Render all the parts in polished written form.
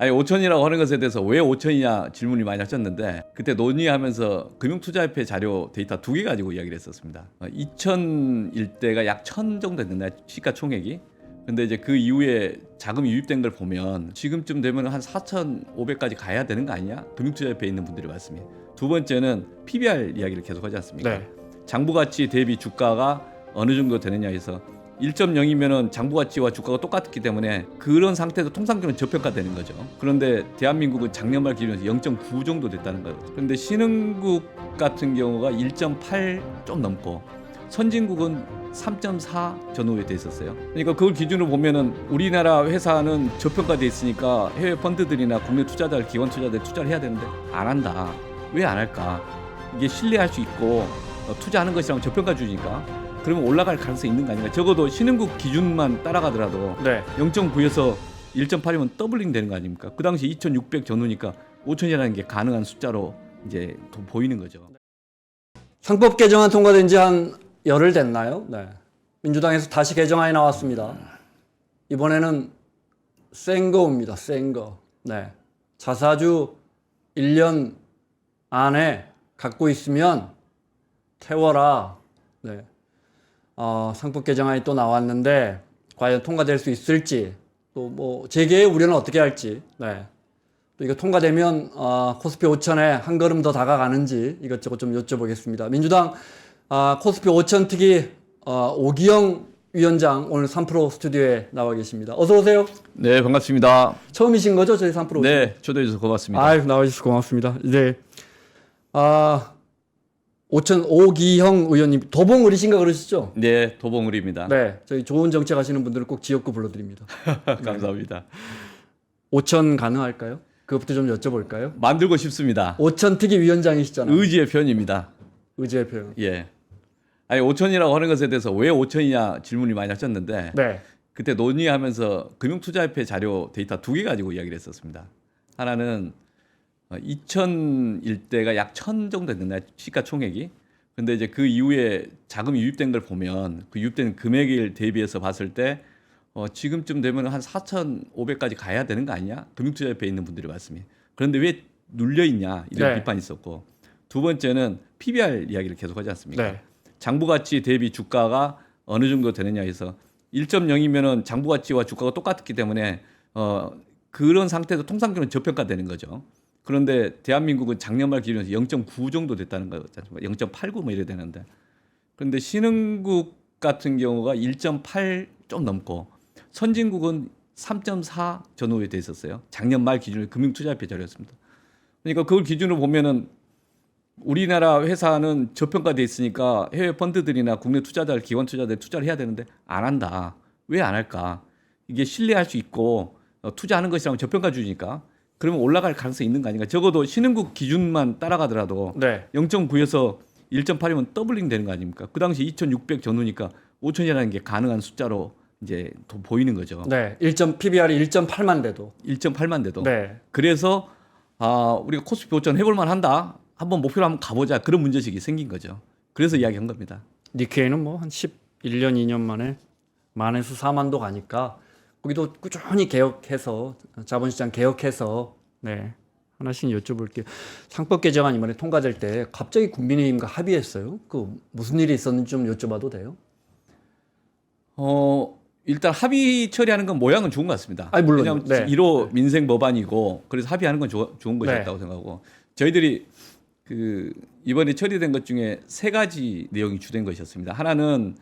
아니 5천이라고 하는 것에 대해서 왜 5천이냐 질문이 많이 하셨는데 그때 논의하면서 금융투자협회 자료 데이터 2개 가지고 이야기를 했었습니다. 2001대가 약 1,000 정도 됐는데 시가총액이. 근데 이제 그 이후에 자금이 유입된 걸 보면 지금쯤 되면 한 4,500까지 가야 되는 거 아니냐? 금융투자협회에 있는 분들이 말씀이. 두 번째는 PBR 이야기를 계속 하지 않습니까? 네. 장부가치 대비 주가가 어느 정도 되느냐 해서 1.0이면은 장부가치와 주가가 똑같기 때문에 그런 상태에서 통상적으로 저평가되는 거죠. 그런데 대한민국은 작년 말 기준에서 0.9 정도 됐다는 거예요. 그런데 신흥국 같은 경우가 1.8 좀 넘고 선진국은 3.4 전후에 돼 있었어요. 그러니까 그걸 기준으로 보면은 우리나라 회사는 저평가돼 있으니까 해외 펀드들이나 국내 투자자들, 기관 투자자들 투자를 해야 되는데 안 한다. 왜 안 할까? 이게 신뢰할 수 있고 투자하는 것이랑 저평가 주니까 그러면 올라갈 가능성이 있는 거 아닌가? 적어도 신흥국 기준만 따라가더라도 네. 0.9에서 1.8이면 더블링 되는 거 아닙니까? 그 당시 2,600 전후니까 5천이라는 게 가능한 숫자로 이제 보이는 거죠. 상법 개정안 통과된 지 한 열흘 됐나요? 네. 민주당에서 다시 개정안이 나왔습니다. 이번에는 센 거입니다. 센 거. 네. 자사주 1년 안에 갖고 있으면 태워라. 네. 상법 개정안이 또 나왔는데 과연 통과될 수 있을지 또 뭐 재계의 우려는 어떻게 할지 네. 또 이거 통과되면 코스피 5천에 한 걸음 더 다가가는지 이것저것 좀 여쭤보겠습니다. 민주당 코스피 5천 특위 오기영 위원장 오늘 3프로 스튜디오에 나와 계십니다. 어서 오세요. 네, 반갑습니다. 처음이신 거죠? 저희 3프로. 네, 초대해 주셔서 고맙습니다. 아유, 나와주셔서 고맙습니다. 네. 5천 오기형 의원님 도봉을이신가 그러시죠? 네, 도봉을입니다. 네, 저희 좋은 정책 하시는 분들은 꼭 지역구 불러드립니다. 감사합니다. 5천 가능할까요? 그것부터 좀 여쭤볼까요? 만들고 싶습니다. 5천 특위 위원장이시잖아요. 의지의 표현입니다. 의지의 표현. 예. 아니 5천이라고 하는 것에 대해서 왜 5천이냐 질문이 많이 하셨는데 네, 그때 논의하면서 금융투자협회 자료 데이터 2개 가지고 이야기를 했었습니다. 하나는 2001대가 약 1,000 정도 됐는데 시가총액이. 근데 이제 그 이후에 자금이 유입된 걸 보면 그 유입된 금액을 대비해서 봤을 때 지금쯤 되면 한 4,500까지 가야 되는 거 아니냐? 금융투자협회에 있는 분들이 말씀이. 그런데 왜 눌려 있냐? 이런 네. 비판이 있었고. 두 번째는 PBR 이야기를 계속 하지 않습니까? 네. 장부가치 대비 주가가 어느 정도 되느냐 해서 1.0이면은 장부가치와 주가가 똑같기 때문에 그런 상태에서 통상적으로 저평가되는 거죠. 그런데 대한민국은 작년 말 기준에서 0.9 정도 됐다는 거죠. 0.89 뭐 이래 되는데. 그런데 신흥국 같은 경우가 1.8 좀 넘고 선진국은 3.4 전후에 돼 있었어요. 작년 말 기준으로 금융투자협회 자료였습니다. 그러니까 그걸 기준으로 보면은 우리나라 회사는 저평가돼 있으니까 해외 펀드들이나 국내 투자자들, 기관 투자자들 투자를 해야 되는데 안 한다. 왜 안 할까? 이게 신뢰할 수 있고 투자하는 것이랑 저평가 주니까 그러면 올라갈 가능성이 있는 거 아닌가? 적어도 신흥국 기준만 따라가더라도 네. 0.9에서 1.8이면 더블링 되는 거 아닙니까? 그 당시 2,600 전후니까 5천이라는 게 가능한 숫자로 이제 보이는 거죠. 네. PBR이 1.8만 돼도. 1.8만 돼도. 네. 그래서 우리가 코스피 5천 해볼 만한다. 한번 목표로 한번 가보자. 그런 문제식이 생긴 거죠. 그래서 이야기한 겁니다. 니케이는 뭐 한 11년, 2년 만에 만에서 4만도 가니까 거기도 꾸준히 개혁해서 자본시장 개혁해서 네. 하나씩 여쭤볼게요. 상법 개정안 이번에 통과될 때 갑자기 국민의힘과 합의했어요. 그 무슨 일이 있었는지 좀 여쭤봐도 돼요? 일단 합의 처리하는 건 모양은 좋은 것 같습니다. 아니, 물론. 왜냐하면 네. 1호 민생 법안이고 그래서 합의하는 건 좋은 것이었다고 생각하고 저희들이 그 이번에 처리된 것 중에 세 가지 내용이 주된 것이었습니다. 하나는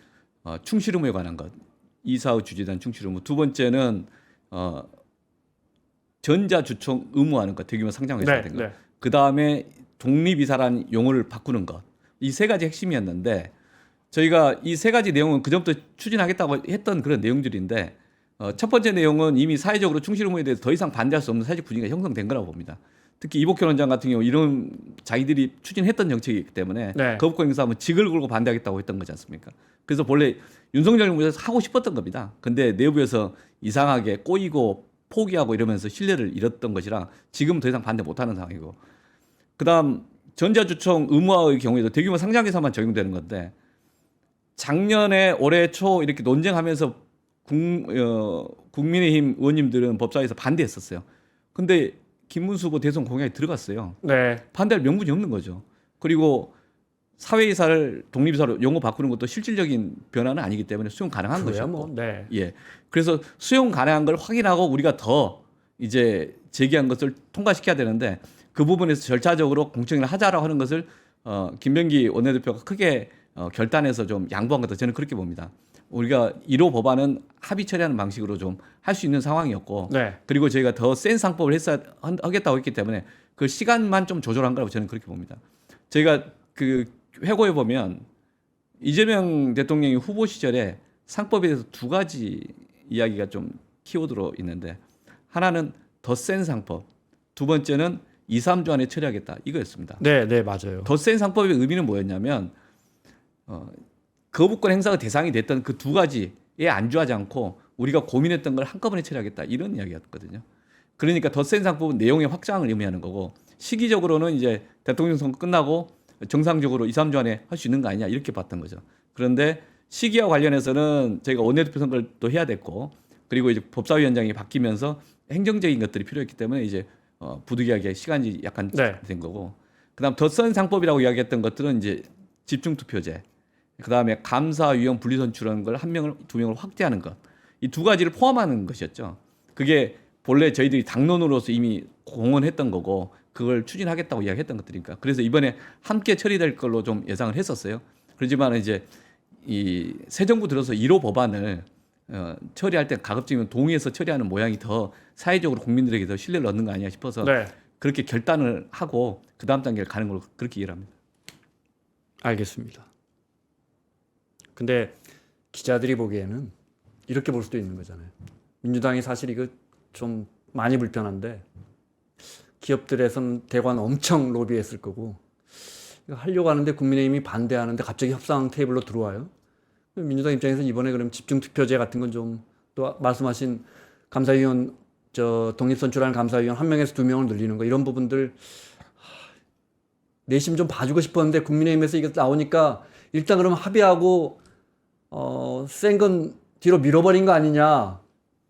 충실 의무에 관한 것, 이사후 주재단 충실 의무. 두 번째는 전자주총 의무화하는 것, 대규모 상장회사 된 것. 네. 그 다음에 독립이사라는 용어를 바꾸는 것. 이 세 가지 핵심이었는데 저희가 이 세 가지 내용은 그전부터 추진하겠다고 했던 그런 내용들인데 첫 번째 내용은 이미 사회적으로 충실 의무에 대해서 더 이상 반대할 수 없는 사회적 분위기가 형성된 거라고 봅니다. 특히 이복현 원장 같은 경우 이런 자기들이 추진했던 정책이기 때문에 네. 거부권 행사하면 직을 걸고 반대하겠다고 했던 거지 않습니까? 그래서 본래 윤석열 정부에서 하고 싶었던 겁니다. 근데 내부에서 이상하게 꼬이고 포기하고 이러면서 신뢰를 잃었던 것이라 지금은 더 이상 반대 못하는 상황이고, 그다음 전자주총 의무화의 경우에도 대규모 상장회사만 적용되는 건데 작년에 올해 초 이렇게 논쟁하면서 국민의힘 의원님들은 법사위에서 반대했었어요. 근데 김문수 후보 대선 공약에 들어갔어요. 네. 반대할 명분이 없는 거죠. 그리고 사회이사를 독립이사로 용어 바꾸는 것도 실질적인 변화는 아니기 때문에 수용 가능한 그래야 것이고. 뭐, 네. 예. 그래서 수용 가능한 걸 확인하고 우리가 더 이제 제기한 것을 통과시켜야 되는데 그 부분에서 절차적으로 공청회를 하자라고 하는 것을 김병기 원내대표가 크게 결단해서 좀 양보한 것도 저는 그렇게 봅니다. 우리가 1호 법안은 합의 처리하는 방식으로 좀 할 수 있는 상황이었고 네. 그리고 저희가 더 센 상법을 하겠다고 했기 때문에 그 시간만 좀 조절한 거라고 저는 그렇게 봅니다. 저희가 그 회고에 보면 이재명 대통령이 후보 시절에 상법에 대해서 두 가지 이야기가 좀 키워드로 있는데 하나는 더 센 상법, 두 번째는 2, 3주 안에 처리하겠다 이거였습니다. 네, 네, 맞아요. 더 센 상법의 의미는 뭐였냐면 거부권 행사가 대상이 됐던 그 두 가지에 안주하지 않고 우리가 고민했던 걸 한꺼번에 처리하겠다 이런 이야기였거든요. 그러니까 더 센 상법은 내용의 확장을 의미하는 거고 시기적으로는 이제 대통령 선거 끝나고 정상적으로 2, 3주 안에 할 수 있는 거 아니냐 이렇게 봤던 거죠. 그런데 시기와 관련해서는 저희가 원내대표 선거를 또 해야 됐고 그리고 이제 법사위원장이 바뀌면서 행정적인 것들이 필요했기 때문에 이제 부득이하게 시간이 약간 네. 된 거고 그다음 더 센 상법이라고 이야기했던 것들은 이제 집중투표제 그다음에 감사위원 분리선출하는 걸 한 명을 두 명을 확대하는 것 이 두 가지를 포함하는 것이었죠. 그게 본래 저희들이 당론으로서 이미 공언했던 거고 그걸 추진하겠다고 이야기했던 것들이니까 그래서 이번에 함께 처리될 걸로 좀 예상을 했었어요. 그렇지만 이제 이 새 정부 들어서 1호 법안을 처리할 때 가급적이면 동의해서 처리하는 모양이 더 사회적으로 국민들에게 더 신뢰를 얻는 거 아니냐 싶어서 네. 그렇게 결단을 하고 그 다음 단계를 가는 걸로 그렇게 이해를 합니다. 알겠습니다. 근데 기자들이 보기에는 이렇게 볼 수도 있는 거잖아요. 민주당이 사실 이거 좀 많이 불편한데 기업들에선 대관 엄청 로비했을 거고 이거 하려고 하는데 국민의힘이 반대하는데 갑자기 협상 테이블로 들어와요. 민주당 입장에서는 이번에 그럼 집중투표제 같은 건 좀 또 말씀하신 감사위원 독립선출하는 감사위원 1명에서 2명을 늘리는 거 이런 부분들 내심 좀 봐주고 싶었는데 국민의힘에서 이거 나오니까 일단 그러면 합의하고 센 건 뒤로 밀어버린 거 아니냐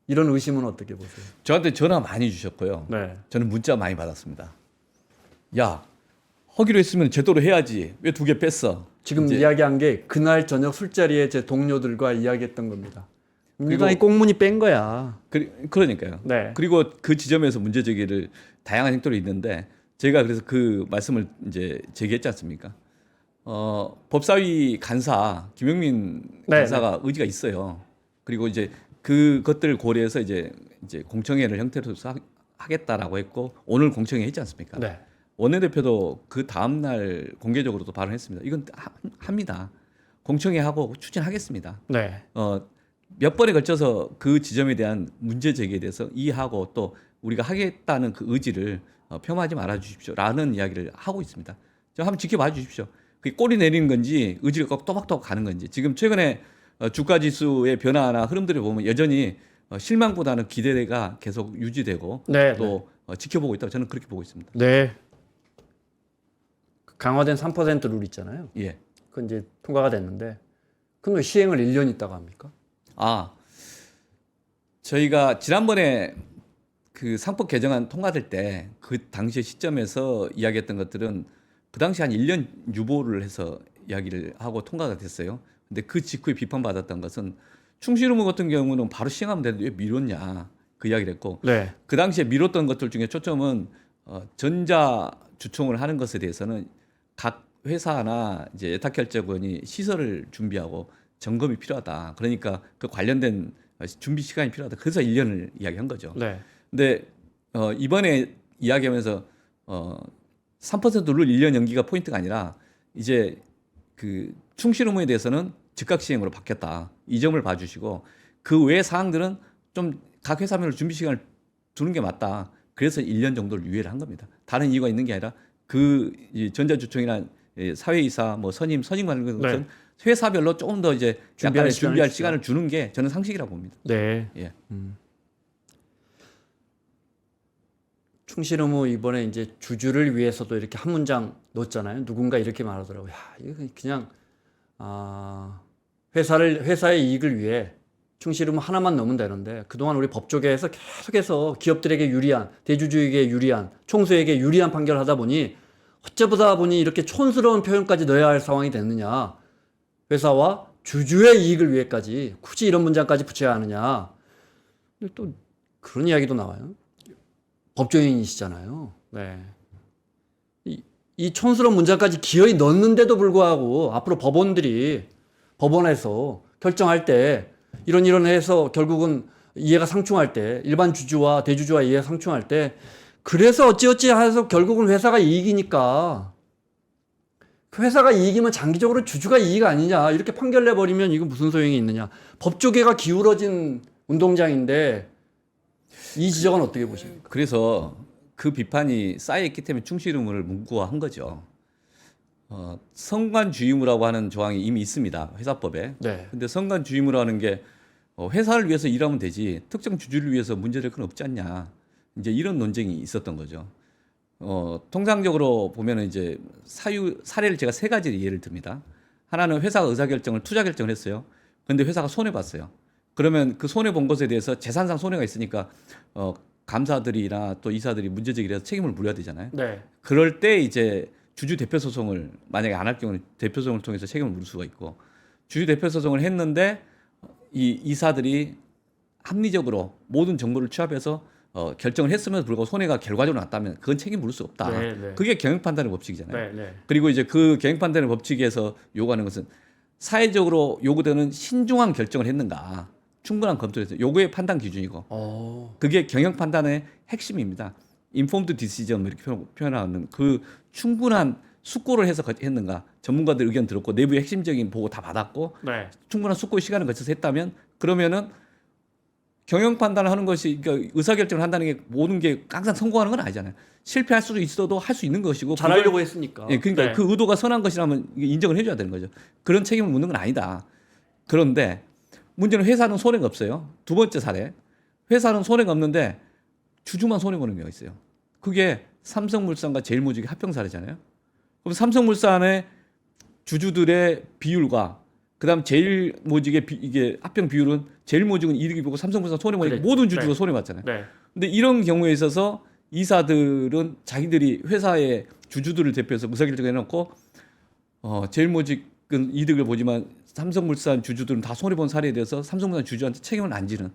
이런 의심은 어떻게 보세요? 저한테 전화 많이 주셨고요. 네. 저는 문자 많이 받았습니다. 야, 하기로 했으면 제대로 해야지. 왜 두 개 뺐어? 지금 이제 이야기한 게 그날 저녁 술자리에 제 동료들과 이야기했던 겁니다. 민주당이 그리고- 꽁무니 뺀 거야. 그러니까요. 네. 그리고 그 지점에서 문제 제기를 다양한 행태로 있는데 제가 그래서 그 말씀을 이제 제기했지 않습니까? 법사위 간사 김영민 네, 간사가 의지가 있어요. 그리고 이제 그것들을 고려해서 이제 공청회를 형태로 하겠다라고 했고 오늘 공청회 했지 않습니까? 네. 원내대표도 그 다음 날 공개적으로도 발언했습니다. 이건 합니다. 공청회 하고 추진하겠습니다. 네. 몇 번에 걸쳐서 그 지점에 대한 문제 제기에 대해서 이해하고 또 우리가 하겠다는 그 의지를 폄하하지 말아 주십시오라는 이야기를 하고 있습니다. 좀 한번 지켜봐 주십시오. 그게 꼬리 내리는 건지 의지가 꼭 또박또박 가는 건지 지금 최근에 주가 지수의 변화나 흐름들을 보면 여전히 실망보다는 기대가 계속 유지되고 네, 또 지켜보고 있다고 저는 그렇게 보고 있습니다. 네. 강화된 3% 룰 있잖아요. 예. 그건 이제 통과가 됐는데 그럼 왜 시행을 1년 있다가 합니까? 저희가 지난번에 그 상법 개정안 통과될 때 그 당시의 시점에서 이야기했던 것들은 그 당시 한 1년 유보를 해서 이야기를 하고 통과가 됐어요. 근데 그 직후에 비판받았던 것은 충실 의무 같은 경우는 바로 시행하면 되는데 왜 미뤘냐 그 이야기를 했고 네. 그 당시에 미뤘던 것들 중에 초점은 전자 주총을 하는 것에 대해서는 각 회사나 이제 예탁결제권이 시설을 준비하고 점검이 필요하다. 그러니까 그 관련된 준비 시간이 필요하다. 그래서 1년을 이야기한 거죠. 네. 근데 이번에 이야기하면서 3%룰 1년 연기가 포인트가 아니라 이제 그 충실 의무에 대해서는 즉각 시행으로 바뀌었다. 이 점을 봐주시고 그 외 사항들은 좀 각 회사별로 준비 시간을 두는 게 맞다. 그래서 1년 정도를 유예를 한 겁니다. 다른 이유가 있는 게 아니라 그 전자주총이나 사회이사, 뭐 선임 관련 것은 네. 회사별로 조금 더 이제 준비할 준비할 시간을 시간을 주는 게 저는 상식이라고 봅니다. 네. 예. 충실 의무 이번에 이제 주주를 위해서도 이렇게 한 문장 넣었잖아요. 누군가 이렇게 말하더라고요. 야, 이거 그냥 회사의 이익을 위해 충실이름 하나만 넣으면 되는데 그동안 우리 법조계에서 계속해서 기업들에게 유리한, 대주주에게 유리한, 총수에게 유리한 판결을 하다 보니 어쩌다 보니 이렇게 촌스러운 표현까지 넣어야 할 상황이 됐느냐. 회사와 주주의 이익을 위해까지 굳이 이런 문장까지 붙여야 하느냐. 근데 또 그런 이야기도 나와요. 법조인이시잖아요. 네. 이 촌스러운 문장까지 기어이 넣는데도 불구하고 앞으로 법원에서 결정할 때 이런 해서 결국은 이해가 상충할 때 일반 주주와 대주주와 이해가 상충할 때 그래서 어찌어찌 해서 결국은 회사가 이익이니까 그 회사가 이익이면 장기적으로 주주가 이익 아니냐 이렇게 판결 내버리면 이거 무슨 소용이 있느냐. 법조계가 기울어진 운동장인데 이 지적은 어떻게 보십니까? 그래서 그 비판이 쌓여있기 때문에 충실의무를 문구화한 거죠. 성관주의무라고 하는 조항이 이미 있습니다. 회사법에. 네. 근데 성관주의무라는 게 회사를 위해서 일하면 되지 특정 주주를 위해서 문제될 건 없지 않냐. 이제 이런 논쟁이 있었던 거죠. 통상적으로 보면은 이제 사례를 제가 세 가지를 예를 듭니다. 하나는 회사가 의사결정을 투자 결정을 했어요. 근데 회사가 손해 봤어요. 그러면 그 손해 본 것에 대해서 재산상 손해가 있으니까 감사들이나 또 이사들이 문제 제기를 해서 책임을 물어야 되잖아요. 네. 그럴 때 이제 주주 대표 소송을 만약에 안 할 경우는 대표 소송을 통해서 책임을 물을 수가 있고 주주 대표 소송을 했는데 이 이사들이 합리적으로 모든 정보를 취합해서 결정을 했음에도 불구하고 손해가 결과적으로 났다면 그건 책임 물을 수 없다. 네, 네. 그게 경영 판단의 법칙이잖아요. 네, 네. 그리고 이제 그 경영 판단의 법칙에서 요구하는 것은 사회적으로 요구되는 신중한 결정을 했는가, 충분한 검토를 해서 요구의 판단 기준이고, 그게 경영 판단의 핵심입니다. informed decision 이렇게 표현하는 그 충분한 숙고를 해서 했는가, 전문가들 의견 들었고 내부의 핵심적인 보고 다 받았고, 네. 충분한 숙고의 시간을 거쳐서 했다면 그러면은 경영 판단을 하는 것이 그러니까 의사결정을 한다는 게 모든 게 항상 성공하는 건 아니잖아요. 실패할 수도 있어도 할 수 있는 것이고 잘하려고 했으니까. 예, 그러니까 네. 그 의도가 선한 것이라면 인정을 해줘야 되는 거죠. 그런 책임을 묻는 건 아니다. 그런데 문제는 회사는 손해가 없어요. 두 번째 사례. 회사는 손해가 없는데 주주만 손해보는 경우가 있어요. 그게 삼성물산과 제일모직의 합병 사례잖아요. 그럼 삼성물산의 주주들의 비율과 그다음 제일모직의 이게 합병 비율은 제일모직은 이득이 보고 삼성물산 손해 보니까 그래. 모든 주주가 네. 손해 봤잖아요. 네. 근데 이런 경우에 있어서 이사들은 자기들이 회사의 주주들을 대표해서 의사결정을 해놓고 제일모직은 이득을 보지만 삼성물산 주주들은 다 손해 본 사례에 대해서 삼성물산 주주한테 책임을 안 지는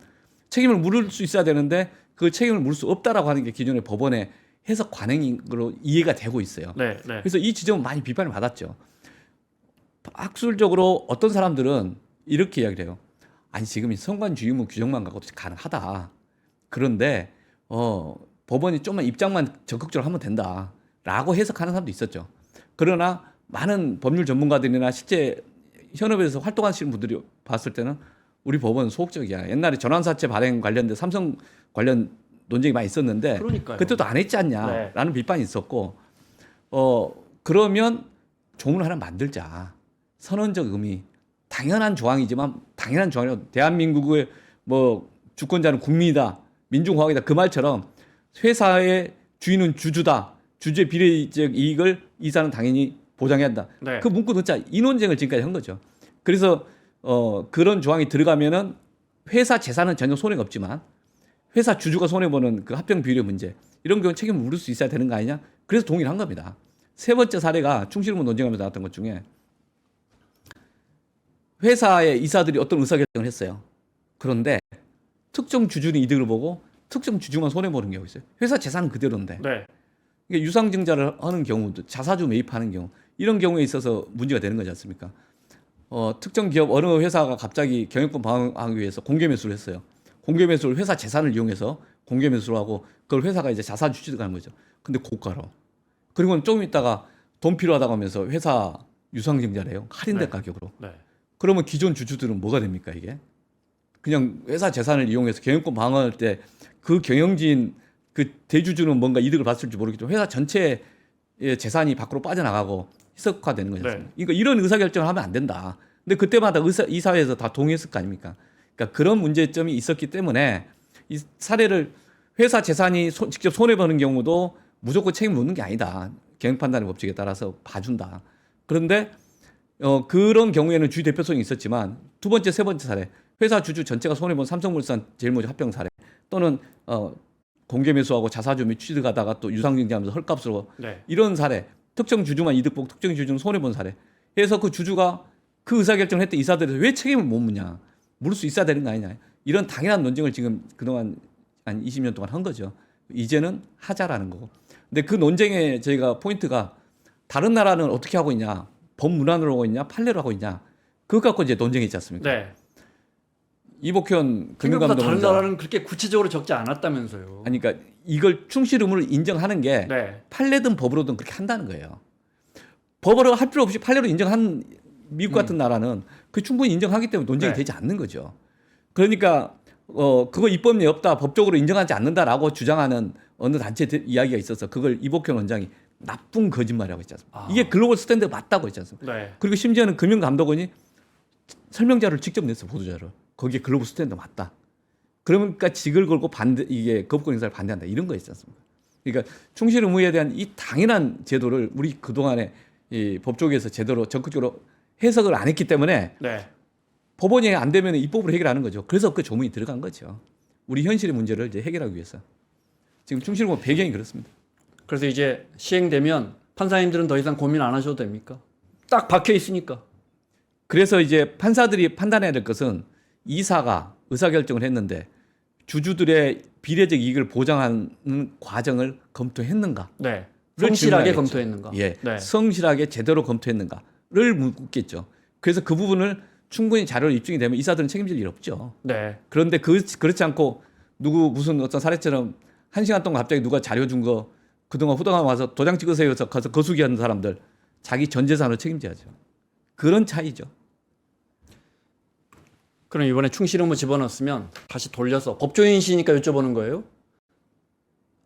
책임을 물을 수 있어야 되는데 그 책임을 물을 수 없다라고 하는 게 기존의 법원의 해석 관행으로 이해가 되고 있어요. 네. 네. 그래서 이 지점은 많이 비판을 받았죠. 학술적으로 어떤 사람들은 이렇게 이야기를 해요. 아니 지금 이 성관주의무 규정만 갖고도 가능하다. 그런데 법원이 좀만 입장만 적극적으로 하면 된다라고 해석하는 사람도 있었죠. 그러나 많은 법률 전문가들이나 실제 현업에서 활동하시는 분들이 봤을 때는 우리 법원은 소극적이야. 옛날에 전환사채 발행 관련된 삼성 관련 논쟁이 많이 있었는데 그러니까요. 그때도 안 했지 않냐라는 네. 비판이 있었고 그러면 조문을 하나 만들자. 선언적 의미 당연한 조항이지만 당연한 조항이라고 대한민국의 뭐 주권자는 국민이다. 민중공화국이다. 그 말처럼 회사의 주인은 주주다. 주주의 비례적 이익을 이사는 당연히 보장해야 한다. 네. 그 문구 넣자 이 논쟁을 지금까지 한 거죠. 그래서 그런 조항이 들어가면은 회사 재산은 전혀 손해가 없지만 회사 주주가 손해보는 그 합병 비율의 문제 이런 경우 책임을 물을 수 있어야 되는 거 아니냐. 그래서 동의를 한 겁니다. 세 번째 사례가 충실의무 논쟁하면서 나왔던 것 중에 회사의 이사들이 어떤 의사결정을 했어요. 그런데 특정 주주는 이득을 보고 특정 주주만 손해보는 경우가 있어요. 회사 재산은 그대로인데. 네. 이게 유상증자를 하는 경우도 자사주 매입하는 경우 이런 경우에 있어서 문제가 되는 거지 않습니까? 특정 기업 어느 회사가 갑자기 경영권 방어하기 위해서 공개 매수를 했어요. 공개 매수를 회사 재산을 이용해서 공개 매수를 하고 그걸 회사가 이제 자사주 취득하는 거죠. 근데 고가로. 그리고 조금 있다가 돈 필요하다고 하면서 회사 유상증자를 해요. 할인된 네. 가격으로. 네. 그러면 기존 주주들은 뭐가 됩니까 이게? 그냥 회사 재산을 이용해서 경영권 방어할 때 그 경영진 그 대주주는 뭔가 이득을 봤을지 모르겠지만 회사 전체의 재산이 밖으로 빠져나가고 희석화되는 거죠. 네. 그러니까 이런 의사결정을 하면 안 된다. 근데 그때마다 이사회에서 다 동의했을 거 아닙니까? 그러니까 그런 문제점이 있었기 때문에 이 사례를 회사 재산이 직접 손해보는 경우도 무조건 책임 묻는 게 아니다. 경영 판단의 법칙에 따라서 봐준다. 그런데 그런 경우에는 주의 대표성이 있었지만 두 번째, 세 번째 사례 회사 주주 전체가 손해 본 삼성물산 제일모직 합병 사례 또는 공개 매수하고 자사주 및 취득하다가 또 유상증자하면서 헐값으로 네. 이런 사례, 특정 주주만 이득 보고 특정 주주는 손해 본 사례. 해서 그 주주가 그 의사결정을 했던 이사들에서 왜 책임을 못 묻냐? 물을 수 있어야 되는 거 아니냐? 이런 당연한 논쟁을 지금 그동안 한 20년 동안 한 거죠. 이제는 하자라는 거고. 근데 그 논쟁의 저희가 포인트가 다른 나라는 어떻게 하고 있냐? 법문안으로 하고 있냐? 판례로 하고 있냐? 그거 갖고 이제 논쟁이 있지 않습니까? 네. 이복현 생각보다 다른 금융감독원장 나라는 그렇게 구체적으로 적지 않았다면서요. 아니 그러니까 이걸 충실 의무를 인정하는 게 네. 판례든 법으로든 그렇게 한다는 거예요. 법으로 할 필요 없이 판례로 인정한 미국 같은 나라는 그 충분히 인정하기 때문에 논쟁이 네. 되지 않는 거죠. 그러니까 그거 입법례 없다, 법적으로 인정하지 않는다라고 주장하는 어느 단체 이야기가 있어서 그걸 이복현 원장이 나쁜 거짓말이라고 했지 않습니까? 이게 글로벌 스탠드가 맞다고 했지 않습니까? 네. 그리고 심지어는 금융감독원이 설명자를 직접 냈어, 보도자를. 거기에 글로벌 스탠드 맞다. 그러니까 직을 걸고 이게 거부권 행사를 반대한다 이런 거 있지 않습니까? 그러니까 충실 의무에 대한 이 당연한 제도를 우리 그동안에 이 법조계에서 제대로 적극적으로 해석을 안 했기 때문에 네. 법원이 안 되면 입법으로 해결하는 거죠. 그래서 그 조문이 들어간 거죠. 우리 현실의 문제를 이제 해결하기 위해서. 지금 충실 의무 배경이 그렇습니다. 그래서 이제 시행되면 판사님들은 더 이상 고민 안 하셔도 됩니까? 딱 박혀 있으니까. 그래서 이제 판사들이 판단해야 될 것은 이사가 의사결정을 했는데 주주들의 비례적 이익을 보장하는 과정을 검토했는가? 네. 성실하게 질문하겠죠. 검토했는가? 예, 네. 성실하게 제대로 검토했는가를 묻겠죠. 그래서 그 부분을 충분히 자료로 입증이 되면 이사들은 책임질 일 없죠. 네. 그런데 그렇지 않고 무슨 어떤 사례처럼 1시간 동안 갑자기 누가 자료 준 거 그동안 후다가 와서 도장 찍으세요 해서 가서 거수기하는 사람들 자기 전 재산을 책임져야죠. 그런 차이죠. 그럼 이번에 충실 의무 집어넣었으면 다시 돌려서 법조인이시니까 여쭤보는 거예요.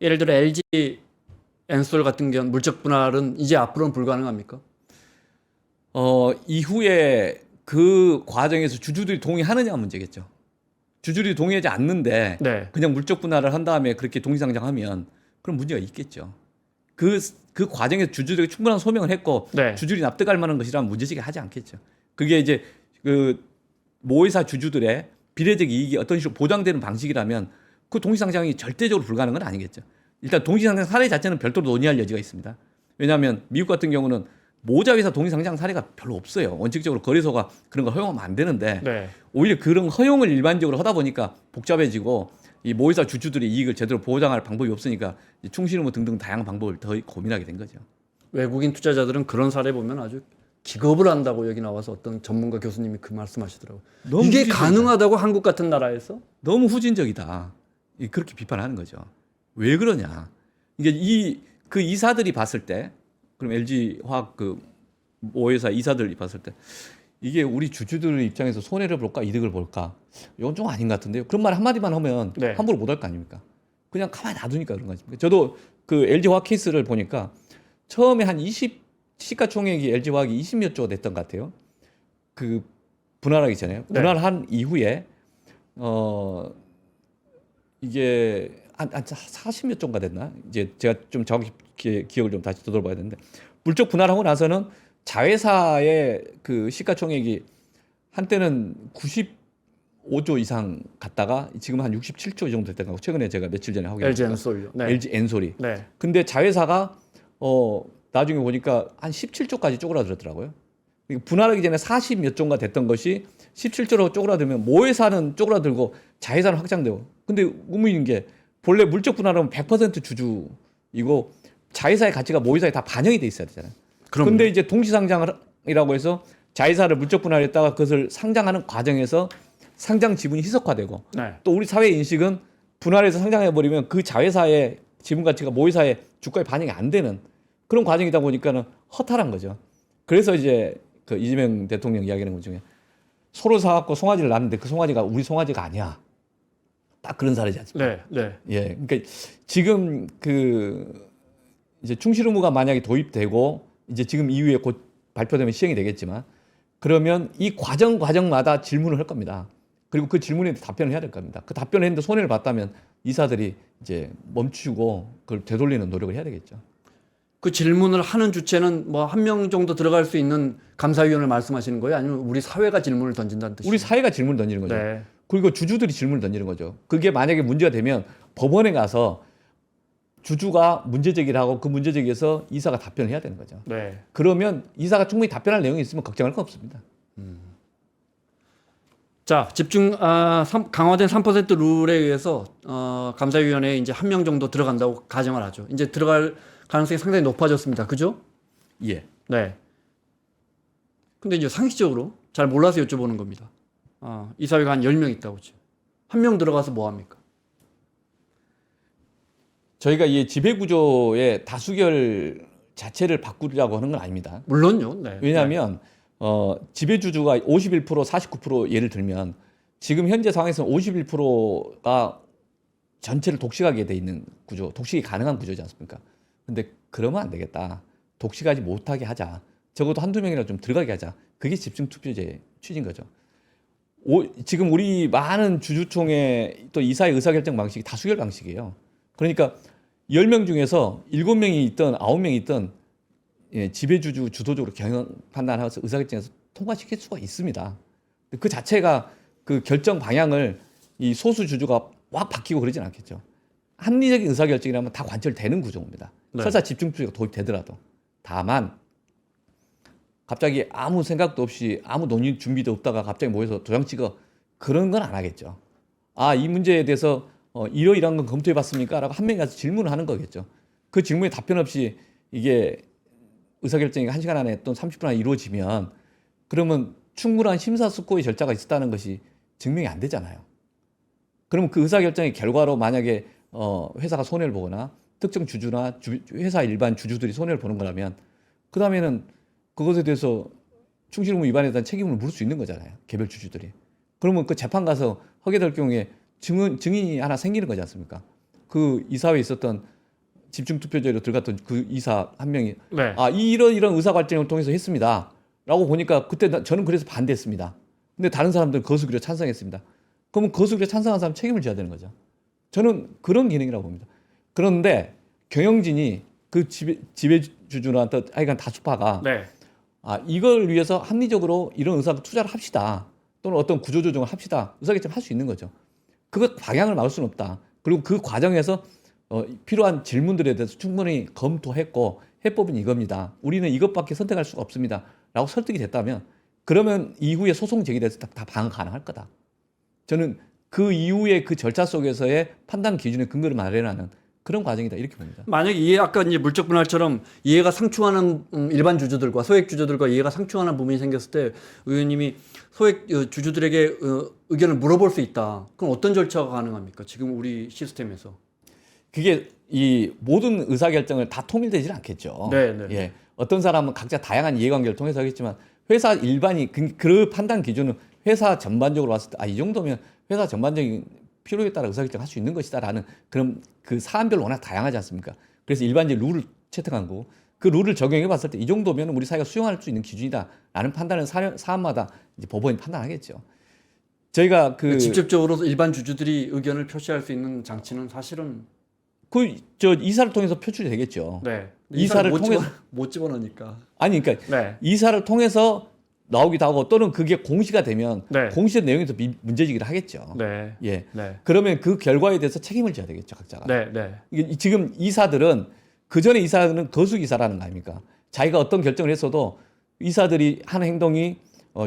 예를 들어 LG 엔솔 같은 경우 물적 분할은 이제 앞으로는 불가능합니까? 이후에 그 과정에서 주주들이 동의하느냐 문제겠죠. 주주들이 동의하지 않는데 네. 그냥 물적 분할을 한 다음에 그렇게 동시상장하면 그런 문제가 있겠죠. 그 과정에서 주주들이 충분한 소명을 했고 네. 주주들이 납득할 만한 것이라면 문제제기 하지 않겠죠. 그게 이제 그 모회사 주주들의 비례적 이익이 어떤 식으로 보장되는 방식이라면 그 동시상장이 절대적으로 불가능은 아니겠죠. 일단 동시상장 사례 자체는 별도로 논의할 여지가 있습니다. 왜냐하면 미국 같은 경우는 모자회사 동시상장 사례가 별로 없어요. 원칙적으로 거래소가 그런 걸 허용하면 안 되는데 네. 오히려 그런 허용을 일반적으로 하다 보니까 복잡해지고 이 모회사 주주들의 이익을 제대로 보장할 방법이 없으니까 충실 의무 등등 다양한 방법을 더 고민하게 된 거죠. 외국인 투자자들은 그런 사례 보면 아주 기겁을 한다고 여기 나와서 어떤 전문가 교수님이 그 말씀하시더라고요. 너무 이게 후진적이다. 가능하다고 한국 같은 나라에서? 너무 후진적이다. 그렇게 비판하는 거죠. 왜 그러냐? 이게 그 이사들이 봤을 때, 그럼 LG 화학 그 모회사 이사들이 봤을 때 이게 우리 주주들 입장에서 손해를 볼까 이득을 볼까? 이건 좀 아닌 것 같은데요. 그런 말 한마디만 하면 네. 함부로 못 할 거 아닙니까? 그냥 가만히 놔두니까 그런 거 아닙니까? 저도 그 LG 화학 케이스를 보니까 처음에 한 시가총액이 LG 화학이 20몇 조가 됐던 것 같아요. 그 분할하기 전에 네. 분할한 이후에 이게 한 40몇 조가 됐나? 이제 제가 좀 정확히 기억을 좀 다시 되돌아봐야 되는데 물적 분할하고 나서는 자회사의 그 시가총액이 한때는 95조 이상 갔다가 지금 한 67조 정도 됐던 거고 최근에 제가 며칠 전에 하고 LG 엔솔요. 네. LG 엔솔이. 네. 근데 자회사가 나중에 보니까 한 17조까지 쪼그라들었더라고요. 분할하기 전에 40몇 조가 됐던 것이 17조로 쪼그라들면 모회사는 쪼그라들고 자회사는 확장되고. 근데 의문인 게 본래 물적 분할하면 100% 주주이고 자회사의 가치가 모회사에 다 반영이 돼 있어야 되잖아요. 그런데 이제 동시상장이라고 해서 자회사를 물적 분할했다가 그것을 상장하는 과정에서 상장 지분이 희석화되고 네. 또 우리 사회 인식은 분할해서 상장해버리면 그 자회사의 지분 가치가 모회사의 주가에 반영이 안 되는 그런 과정이다 보니까는 허탈한 거죠. 그래서 이제 그 이재명 대통령 이야기하는 것 중에 소를 사갖고 송아지를 낳는데 그 송아지가 우리 송아지가 아니야. 딱 그런 사례지 않습니까? 네. 네. 예. 그러니까 지금 이제 충실 의무가 만약에 도입되고 이제 지금 이후에 곧 발표되면 시행이 되겠지만 그러면 이 과정마다 질문을 할 겁니다. 그리고 그 질문에 답변을 해야 될 겁니다. 그 답변을 했는데 손해를 봤다면 이사들이 이제 멈추고 그걸 되돌리는 노력을 해야 되겠죠. 그 질문을 하는 주체는 뭐 한 명 정도 들어갈 수 있는 감사위원을 말씀하시는 거예요? 아니면 우리 사회가 질문을 던진다는 뜻이에요? 우리 사회가 질문을 던지는 거죠. 네. 그리고 주주들이 질문을 던지는 거죠. 그게 만약에 문제가 되면 법원에 가서 주주가 문제 제기를 하고 그 문제 제기에서 이사가 답변을 해야 되는 거죠. 네. 그러면 이사가 충분히 답변할 내용이 있으면 걱정할 거 없습니다. 자, 강화된 3% 룰에 의해서 감사위원회에 이제 한 명 정도 들어간다고 가정을 하죠. 이제 들어갈 가능성이 상당히 높아졌습니다. 그죠? 예. 네. 근데 이제 상식적으로 잘 몰라서 여쭤보는 겁니다. 이사회가 한 10명 있다고 죠. 한 명 들어가서 뭐 합니까? 저희가 이 지배구조의 다수결 자체를 바꾸려고 하는 건 아닙니다. 물론요. 네. 왜냐하면 지배주주가 51%, 49% 예를 들면 지금 현재 상황에서는 51%가 전체를 독식하게 돼 있는 구조, 독식이 가능한 구조지 않습니까? 근데 그러면 안 되겠다. 독식하지 못하게 하자. 적어도 한두 명이라도 좀 들어가게 하자. 그게 집중투표제의 취지인 거죠. 지금 우리 많은 주주총회 또 이사의 의사결정 방식이 다수결 방식이에요. 그러니까 10명 중에서 7명이 있든 9명이 있든 지배주주 주도적으로 경영 판단하면서 의사결정에서 통과시킬 수가 있습니다. 그 자체가 그 결정 방향을 이 소수 주주가 확 바뀌고 그러진 않겠죠. 합리적인 의사결정이라면 다 관철되는 구조입니다. 네. 설사 집중투표가 도입되더라도. 다만 갑자기 아무 생각도 없이 아무 논의 준비도 없다가 갑자기 모여서 도장 찍어 그런 건 안 하겠죠. 이 문제에 대해서 이러이러한 건 검토해 봤습니까? 라고 한 명이 가서 질문을 하는 거겠죠. 그 질문에 답변 없이 이게 의사결정이 1시간 안에 또는 30분 안에 이루어지면 그러면 충분한 심사숙고의 절차가 있었다는 것이 증명이 안 되잖아요. 그러면 그 의사결정의 결과로 만약에 회사가 손해를 보거나 특정 주주나 회사 일반 주주들이 손해를 보는 거라면 그 다음에는 그것에 대해서 충실 의무 위반에 대한 책임을 물을 수 있는 거잖아요. 개별 주주들이. 그러면 그 재판 가서 하게 될 경우에 증인이 하나 생기는 거지 않습니까? 그 이사회에 있었던 집중투표제로 들어갔던 그 이사 한 명이 네. 이런 의사결정을 통해서 했습니다. 라고 보니까 그때 저는 그래서 반대했습니다. 근데 다른 사람들은 거수기로 찬성했습니다. 그러면 거수기로 찬성한 사람 책임을 져야 되는 거죠. 저는 그런 기능이라고 봅니다. 그런데 경영진이 그 지배주주나 또 하여간 다수파가 네. 이걸 위해서 합리적으로 이런 의사를 투자를 합시다. 또는 어떤 구조조정을 합시다. 의사결정 할 수 있는 거죠. 그것 방향을 막을 수는 없다. 그리고 그 과정에서 필요한 질문들에 대해서 충분히 검토했고 해법은 이겁니다. 우리는 이것밖에 선택할 수가 없습니다. 라고 설득이 됐다면 그러면 이후에 소송 제기돼서 다 방어 가능할 거다. 저는 그 이후에 그 절차 속에서의 판단 기준의 근거를 마련하는 그런 과정이다 이렇게 봅니다. 만약에 아까 이제 물적 분할처럼 이해가 상충하는 일반 주주들과 소액 주주들과 이해가 상충하는 부분이 생겼을 때 의원님이 소액 주주들에게 의견을 물어볼 수 있다. 그럼 어떤 절차가 가능합니까? 지금 우리 시스템에서. 그게 이 모든 의사결정을 다 통일되지는 않겠죠. 네, 네. 예. 어떤 사람은 각자 다양한 이해관계를 통해서 하겠지만 회사 일반이 그 판단 기준은 회사 전반적으로 봤을 때 이 정도면 회사 전반적인 필요에 따라 의사결정 할 수 있는 것이다라는 그런 그 사안별로 워낙 다양하지 않습니까? 그래서 일반적 룰을 채택한 거고 그 룰을 적용해 봤을 때 이 정도면 우리 사회가 수용할 수 있는 기준이다라는 판단은 사안마다 이제 법원이 판단하겠죠. 저희가 직접적으로 일반 주주들이 의견을 표시할 수 있는 장치는 사실은 이사를 통해서 표출이 되겠죠. 네. 이사를 통해서 못 집어넣으니까. 아니 그러니까 네. 이사를 통해서 나오기도 하고 또는 그게 공시가 되면 네. 공시된 내용에서 문제제기를 하겠죠. 네. 예. 네. 그러면 그 결과에 대해서 책임을 져야 되겠죠, 각자가. 네. 네. 이게 지금 이사들은 그 전에 이사는 거수 이사라는 거 아닙니까? 자기가 어떤 결정을 했어도 이사들이 하는 행동이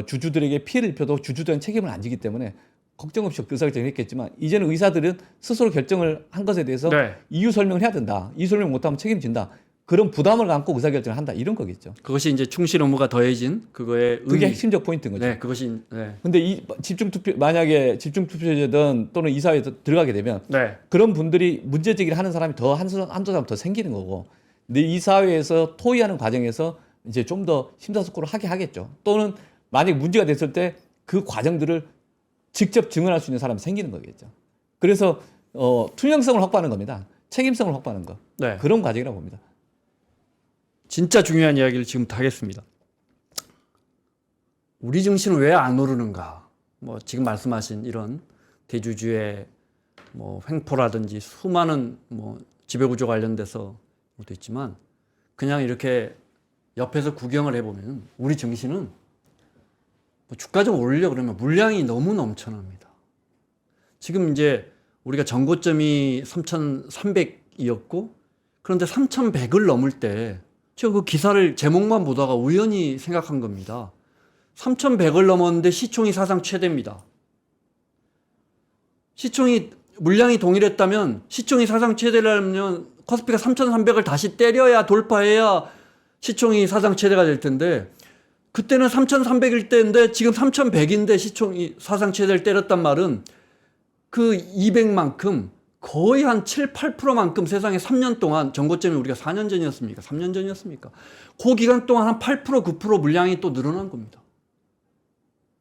주주들에게 피해를 입혀도 주주들은 책임을 안 지기 때문에 걱정 없이 의사결정을 했겠지만 이제는 의사들은 스스로 결정을 한 것에 대해서 네. 이유 설명을 해야 된다. 이유 설명 못하면 책임진다. 그런 부담을 안고 의사결정을 한다. 이런 거겠죠. 그것이 이제 충실 의무가 더해진 그거의 그게 의미. 핵심적 포인트인 거죠. 네, 그것이 네. 근데 이 만약에 집중투표제든 또는 이사회에 들어가게 되면 네. 그런 분들이 문제 제기를 하는 사람이 한두 사람 더 생기는 거고 근데 이사회에서 토의하는 과정에서 이제 좀 더 심사숙고를 하게 하겠죠. 또는 만약 문제가 됐을 때 그 과정들을 직접 증언할 수 있는 사람이 생기는 거겠죠. 그래서 투명성을 확보하는 겁니다. 책임성을 확보하는 거. 네. 그런 과정이라고 봅니다. 진짜 중요한 이야기를 지금부터 하겠습니다. 우리 증시는 왜 안 오르는가? 뭐 지금 말씀하신 이런 대주주의 뭐 횡포라든지 수많은 뭐 지배구조 관련돼서 것도 있지만 그냥 이렇게 옆에서 구경을 해보면 우리 증시는 뭐 주가 좀 올려 그러면 물량이 너무 넘쳐납니다. 지금 이제 우리가 전고점이 3,300이었고 그런데 3,100을 넘을 때 제가 그 기사를 제목만 보다가 우연히 생각한 겁니다. 3,100을 넘었는데 시총이 사상 최대입니다. 시총이 물량이 동일했다면 시총이 사상 최대라면 코스피가 3,300을 다시 때려야 돌파해야 시총이 사상 최대가 될 텐데 그때는 3,300일 때인데 지금 3,100인데 시총이 사상 최대를 때렸단 말은 그 200만큼 거의 한 7, 8%만큼 세상에 3년 동안 전고점이 우리가 4년 전이었습니까? 3년 전이었습니까? 그 기간 동안 한 8%, 9% 물량이 또 늘어난 겁니다.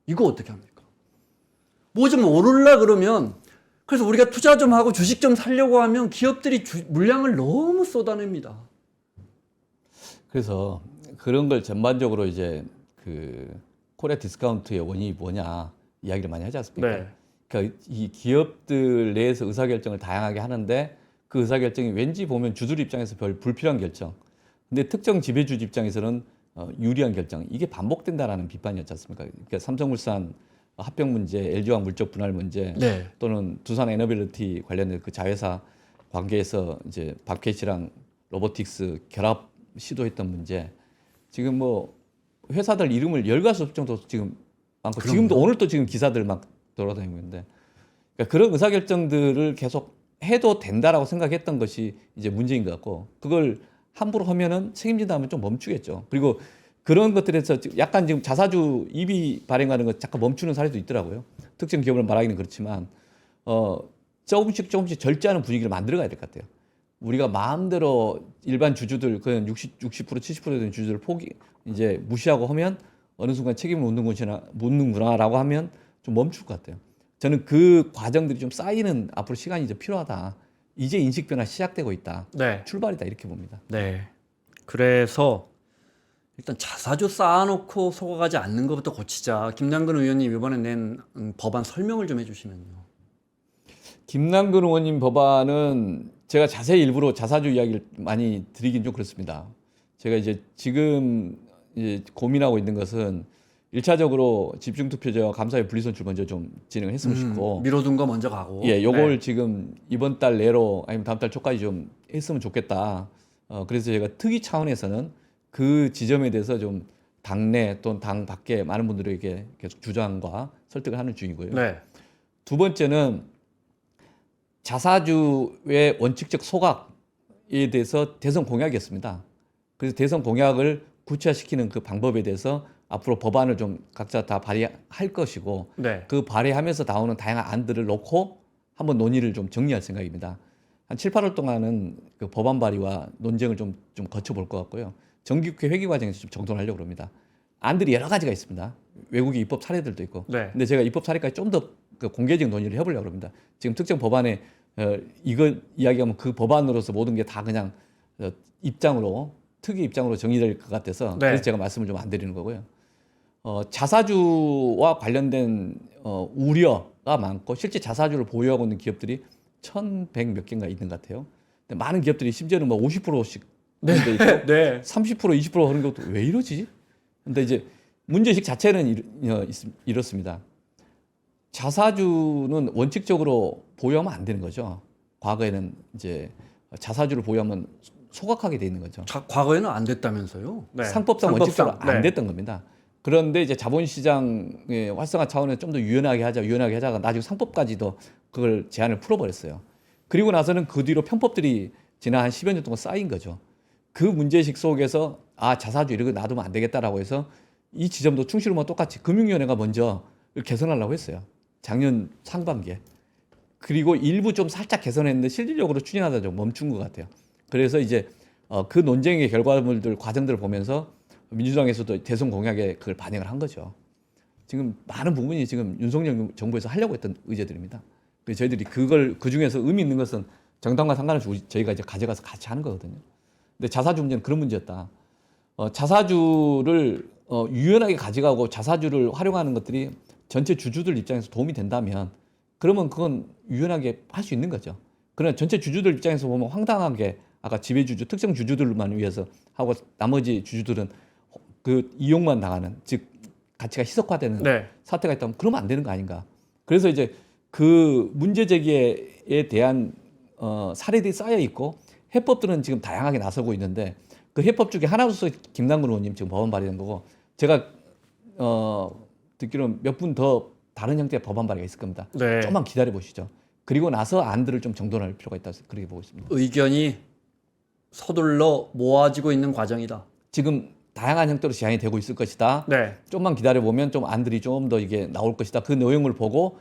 이거 어떻게 합니까? 뭐 좀 오르려 그러면 그래서 우리가 투자 좀 하고 주식 좀 살려고 하면 기업들이 물량을 너무 쏟아냅니다. 그래서 그런 걸 전반적으로 이제 그 코리아 디스카운트의 원인이 뭐냐 이야기를 많이 하지 않습니까? 네. 그러니까 이 기업들 내에서 의사결정을 다양하게 하는데 그 의사결정이 왠지 보면 주주 입장에서 별 불필요한 결정, 근데 특정 지배주 입장에서는 유리한 결정, 이게 반복된다라는 비판이었지 않습니까? 그러니까 삼성물산 합병 문제, LG화학 물적 분할 문제, 네. 또는 두산 에너빌리티 관련된 그 자회사 관계에서 이제 밥캐치랑 로보틱스 결합 시도했던 문제, 지금 뭐 회사들 이름을 열가수 정도 지금 많고 지금도 오늘 또 지금 기사들 막 돌아다니고 있는데, 그러니까 그런 의사결정들을 계속 해도 된다라고 생각했던 것이 이제 문제인 것 같고, 그걸 함부로 하면은 책임진다 하면 좀 멈추겠죠. 그리고 그런 것들에서 약간 지금 자사주 이비 발행하는 거 잠깐 멈추는 사례도 있더라고요. 특정 기업을 말하기는 그렇지만 조금씩 절제하는 분위기를 만들어 가야 될 것 같아요. 우리가 마음대로 일반 주주들 그냥 60% 70% 되는 주주들 포기 이제 무시하고 하면 어느 순간 책임을 묻는구나라고 하면 좀 멈출 것 같아요. 저는 그 과정들이 좀 쌓이는 앞으로 시간이 이제 필요하다. 이제 인식 변화 시작되고 있다. 네. 출발이다 이렇게 봅니다. 네. 그래서 일단 자사주 쌓아놓고 속아가지 않는 것부터 고치자. 김남근 의원님 이번에 낸 법안 설명을 좀 해주시면요. 김남근 의원님 법안은 제가 자세히 일부러 자사주 이야기를 많이 드리긴 좀 그렇습니다. 제가 이제 지금 이제 고민하고 있는 것은 1차적으로 집중투표제와 감사의 분리선출 먼저 좀 진행을 했으면 싶고, 미뤄둔 거 먼저 가고. 예, 요걸 지금 이번 달 내로 아니면 다음 달 초까지 좀 했으면 좋겠다. 그래서 제가 특위 차원에서는 그 지점에 대해서 좀 당내 또는 당 밖에 많은 분들에게 계속 주장과 설득을 하는 중이고요. 네. 두 번째는 자사주의 원칙적 소각에 대해서 대선 공약이었습니다. 그래서 대선 공약을 구체화시키는 그 방법에 대해서 앞으로 법안을 좀 각자 다 발의할 것이고, 네. 그 발의하면서 나오는 다양한 안들을 놓고 한번 논의를 좀 정리할 생각입니다. 한 7, 8월 동안은 그 법안 발의와 논쟁을 좀 거쳐볼 것 같고요. 정기국회 회기 과정에서 좀 정돈하려고 합니다. 안들이 여러 가지가 있습니다. 외국의 입법 사례들도 있고. 네. 근데 제가 입법 사례까지 좀 더 그 공개적인 논의를 해보려고 합니다. 지금 특정 법안에 이거 이야기하면 그 법안으로서 모든 게 다 그냥 입장으로 특위 입장으로 정리될 것 같아서 네. 그래서 제가 말씀을 좀 안 드리는 거고요. 자사주와 관련된 우려가 많고 실제 자사주를 보유하고 있는 기업들이 1,100 몇 개인가 있는 것 같아요. 근데 많은 기업들이 심지어는 뭐 50%씩 네. 하는 데 있고 네. 30% 20% 하는 것도 왜 이러지? 근데 이제 문제의식 자체는 이렇습니다. 자사주는 원칙적으로 보유하면 안 되는 거죠. 과거에는 이제 자사주를 보유하면 소각하게 돼 있는 거죠. 과거에는 안 됐다면서요? 네. 상법상 원칙적으로 네. 안 됐던 겁니다. 그런데 이제 자본시장의 활성화 차원에서 좀 더 유연하게 하자가 나중에 상법까지도 그걸 제한을 풀어버렸어요. 그리고 나서는 그 뒤로 편법들이 지난 한 10여 년 동안 쌓인 거죠. 그 문제의식 속에서 자사주 이런 거 놔두면 안 되겠다라고 해서 이 지점도 충실하면 똑같이 금융위원회가 먼저 개선하려고 했어요. 작년 상반기에. 그리고 일부 좀 살짝 개선했는데 실질적으로 추진하다 좀 멈춘 것 같아요. 그래서 이제 그 논쟁의 결과물들 과정들을 보면서 민주당에서도 대선 공약에 그걸 반영을 한 거죠. 지금 많은 부분이 지금 윤석열 정부에서 하려고 했던 의제들입니다. 그래서 저희들이 그걸 그 중에서 의미 있는 것은 정당과 상관없이 저희가 이제 가져가서 같이 하는 거거든요. 근데 자사주 문제는 그런 문제였다. 자사주를 유연하게 가져가고 자사주를 활용하는 것들이 전체 주주들 입장에서 도움이 된다면 그러면 그건 유연하게 할 수 있는 거죠. 그러나 전체 주주들 입장에서 보면 황당하게 아까 지배주주 특정 주주들만 위해서 하고 나머지 주주들은 그 이용만 당하는 즉 가치가 희석화되는 네. 사태가 있다면 그러면 안 되는 거 아닌가. 그래서 이제 그 문제 제기에 대한 사례들이 쌓여 있고 해법들은 지금 다양하게 나서고 있는데 그 해법 중에 하나로서 김남근 의원님 지금 법안 발의된 거고 제가 듣기로는 몇 분 더 다른 형태의 법안 발의가 있을 겁니다. 네. 조금만 기다려 보시죠. 그리고 나서 안들을 좀 정돈할 필요가 있다 그렇게 보고 있습니다. 의견이 서둘러 모아지고 있는 과정이다. 지금 다양한 형태로 제안이 되고 있을 것이다. 네. 좀만 기다려 보면 좀 안들이 좀 더 이게 나올 것이다. 그 내용을 보고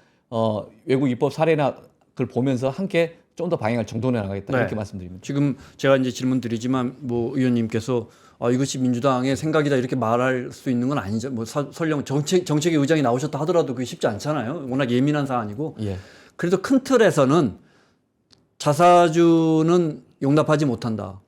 외국 입법 사례나 그걸 보면서 함께 좀 더 방향을 정돈해 나가겠다 네. 이렇게 말씀드립니다. 지금 제가 이제 질문 드리지만 뭐 의원님께서 이것이 민주당의 생각이다 이렇게 말할 수 있는 건 아니죠. 뭐 설령 정책의 의장이 나오셨다 하더라도 그게 쉽지 않잖아요. 워낙 예민한 사안이고. 예. 그래도 큰 틀에서는 자사주는 용납하지 못한다.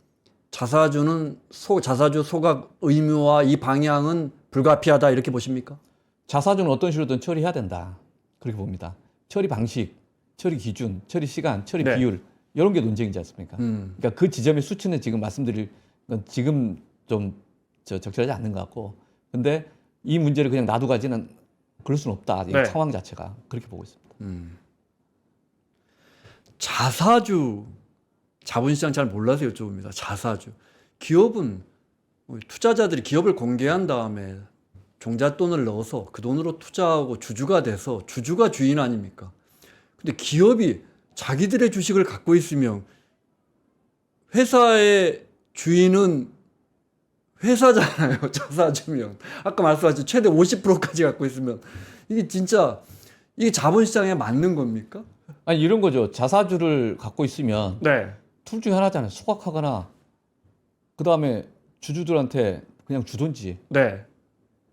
자사주 소각 의무와 이 방향은 불가피하다 이렇게 보십니까? 자사주는 어떤 식으로든 처리해야 된다. 그렇게 봅니다. 처리 방식, 처리 기준, 처리 시간, 처리 네. 비율 이런 게 논쟁이지 않습니까? 그러니까 그 지점의 수치는 지금 말씀드릴 건 지금 좀 적절하지 않는 것 같고, 근데 이 문제를 그냥 놔두고 가지는 그럴 수는 없다. 이 네. 상황 자체가 그렇게 보고 있습니다. 자사주 자본시장 잘 몰라서 여쭤봅니다. 자사주 기업은 투자자들이 기업을 공개한 다음에 종잣돈을 넣어서 그 돈으로 투자하고 주주가 돼서 주주가 주인 아닙니까? 근데 기업이 자기들의 주식을 갖고 있으면 회사의 주인은 회사잖아요. 자사주면 아까 말씀하신 최대 50%까지 갖고 있으면 이게 진짜 이게 자본시장에 맞는 겁니까? 아니 이런 거죠. 자사주를 갖고 있으면 네. 둘 중에 하나잖아요. 소각하거나 그 다음에 주주들한테 그냥 주던지. 네.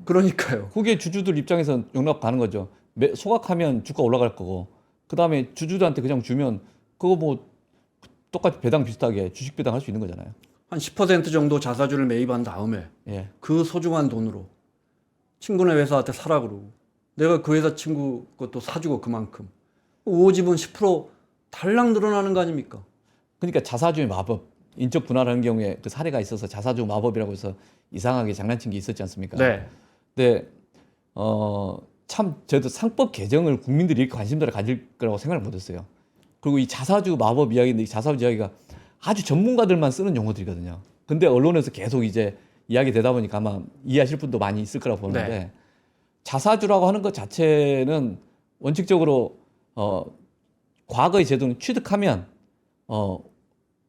그러니까요. 그게 주주들 입장에서 용납 가는 거죠. 소각하면 주가 올라갈 거고 그 다음에 주주들한테 그냥 주면 그거 뭐 똑같이 배당 비슷하게 주식 배당 할 수 있는 거잖아요. 한 10% 정도 자사주를 매입한 다음에 예. 그 소중한 돈으로 친구네 회사한테 사라 그러고 내가 그 회사 친구 것도 사주고 그만큼 오집은 10% 달랑 늘어나는 거 아닙니까? 그러니까 자사주의 마법, 인적 분할하는 경우에 그 사례가 있어서 자사주 마법이라고 해서 이상하게 장난친 게 있었지 않습니까? 네. 근데 참 저도 상법 개정을 국민들이 이렇게 관심들을 가질 거라고 생각을 못했어요. 그리고 이 자사주 마법 이야기인데 이 자사주 이야기가 아주 전문가들만 쓰는 용어들이거든요. 근데 언론에서 계속 이제 이야기 되다 보니까 아마 이해하실 분도 많이 있을 거라고 보는데 네. 자사주라고 하는 것 자체는 원칙적으로 과거의 제도는 취득하면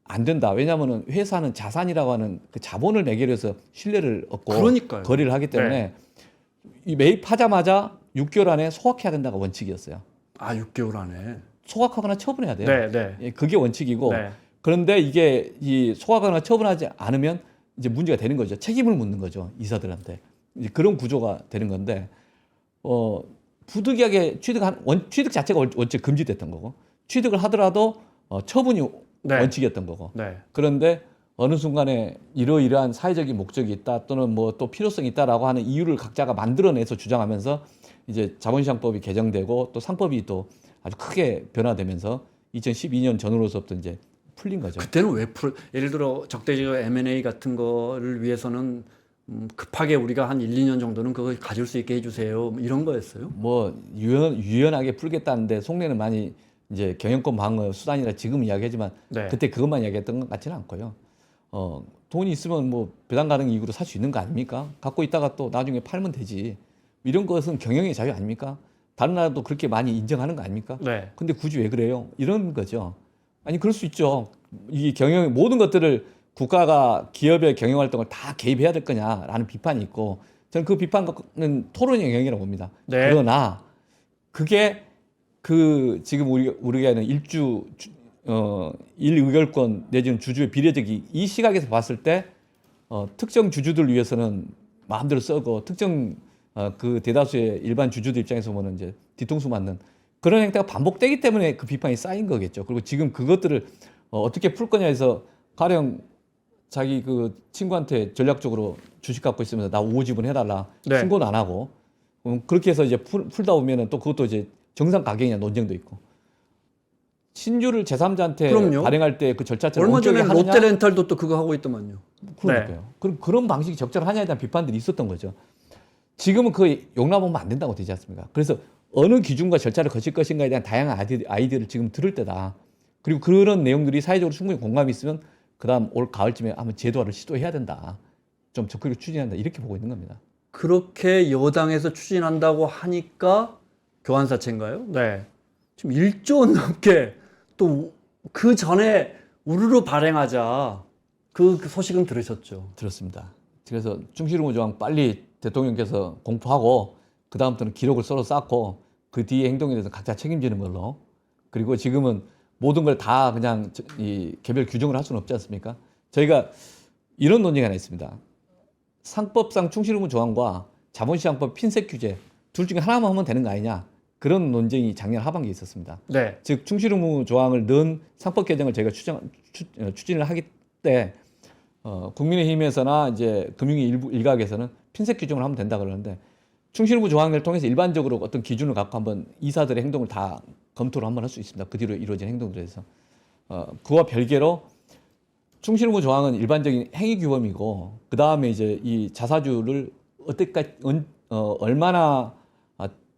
안 된다. 왜냐하면 회사는 자산이라고 하는 그 자본을 매개로 해서 신뢰를 얻고 그러니까요. 거래를 하기 때문에 이 매입하자마자 6개월 안에 소각해야 된다가 원칙이었어요. 아 6개월 안에. 소각하거나 처분해야 돼요. 네, 네. 예, 그게 원칙이고 네. 그런데 이게 이 소각하거나 처분하지 않으면 이제 문제가 되는 거죠. 책임을 묻는 거죠. 이사들한테. 이제 그런 구조가 되는 건데 부득이하게 취득 자체가 원칙 금지됐던 거고 취득을 하더라도 처분이 네. 원칙이었던 거고 네. 그런데 어느 순간에 이러이러한 사회적인 목적이 있다 또는 뭐 또 필요성이 있다라고 하는 이유를 각자가 만들어내서 주장하면서 이제 자본시장법이 개정되고 또 상법이 또 아주 크게 변화되면서 2012년 전후로서부터 이제 풀린 거죠. 그때는 왜 예를 들어 적대적 M&A 같은 거를 위해서는 급하게 우리가 한 1, 2년 정도는 그걸 가질 수 있게 해주세요. 뭐 이런 거였어요? 뭐 유연하게 풀겠다는데 속내는 많이 이제 경영권 방어 수단이라 지금 이야기하지만 네. 그때 그것만 이야기했던 것 같지는 않고요. 돈이 있으면 뭐 배당 가능 이익으로 살 수 있는 거 아닙니까? 갖고 있다가 또 나중에 팔면 되지. 이런 것은 경영의 자유 아닙니까? 다른 나라도 그렇게 많이 인정하는 거 아닙니까? 네. 근데 굳이 왜 그래요? 이런 거죠. 아니 그럴 수 있죠. 이 경영 모든 것들을 국가가 기업의 경영 활동을 다 개입해야 될 거냐라는 비판이 있고 저는 그 비판은 토론의 영역이라고 봅니다. 네. 그러나 그게 그 지금 우리가 하는 일의결권 내지는 주주의 비례적이 이 시각에서 봤을 때 특정 주주들 위해서는 마음대로 쓰고 특정 그 대다수의 일반 주주들 입장에서 보면 이제 뒤통수 맞는 그런 행태가 반복되기 때문에 그 비판이 쌓인 거겠죠. 그리고 지금 그것들을 어떻게 풀 거냐 해서 가령 자기 그 친구한테 전략적으로 주식 갖고 있으면서 나 5지분 해달라 네. 신고는 안 하고 그렇게 해서 이제 풀다 보면은 또 그것도 이제 정상 가격이냐 논쟁도 있고 신주를 제3자한테 그럼요. 발행할 때 그 절차처럼 얼마 전에 엄격히 하느냐? 롯데렌탈도 또 그거 하고 있더만요. 그러니까요. 그럼 그런 방식이 적절하냐에 대한 비판들이 있었던 거죠. 지금은 그 용납하면 안 된다고 되지 않습니까? 그래서 어느 기준과 절차를 거칠 것인가에 대한 다양한 아이디어를 지금 들을 때다. 그리고 그런 내용들이 사회적으로 충분히 공감이 있으면 그다음 올 가을쯤에 한번 제도화를 시도해야 된다. 좀 적극적으로 추진한다. 이렇게 보고 있는 겁니다. 그렇게 여당에서 추진한다고 하니까 교환사채인가요? 네. 지금 1조 원 넘게 또 그 전에 우르르 발행하자. 그 소식은 들으셨죠? 들었습니다. 그래서 충실의무 조항 빨리 대통령께서 공포하고 그 다음부터는 기록을 서로 쌓고 그 뒤에 행동에 대해서 각자 책임지는 걸로. 그리고 지금은 모든 걸 다 그냥 이 개별 규정을 할 수는 없지 않습니까? 저희가 이런 논의가 하나 있습니다. 상법상 충실의무 조항과 자본시장법 핀셋 규제 둘 중에 하나만 하면 되는 거 아니냐? 그런 논쟁이 작년 하반기에 있었습니다. 네. 즉 충실의무 조항을 넣은 상법 개정을 저희가 추진을 하기 때 국민의힘에서나 이제 금융위 일각에서는 핀셋 규정을 하면 된다 그러는데 충실의무 조항을 통해서 일반적으로 어떤 기준을 갖고 한번 이사들의 행동을 다 검토를 한번 할 수 있습니다. 그 뒤로 이루어진 행동들에 대해서 그와 별개로 충실의무 조항은 일반적인 행위 규범이고 그 다음에 이제 이 자사주를 어때까지 얼마나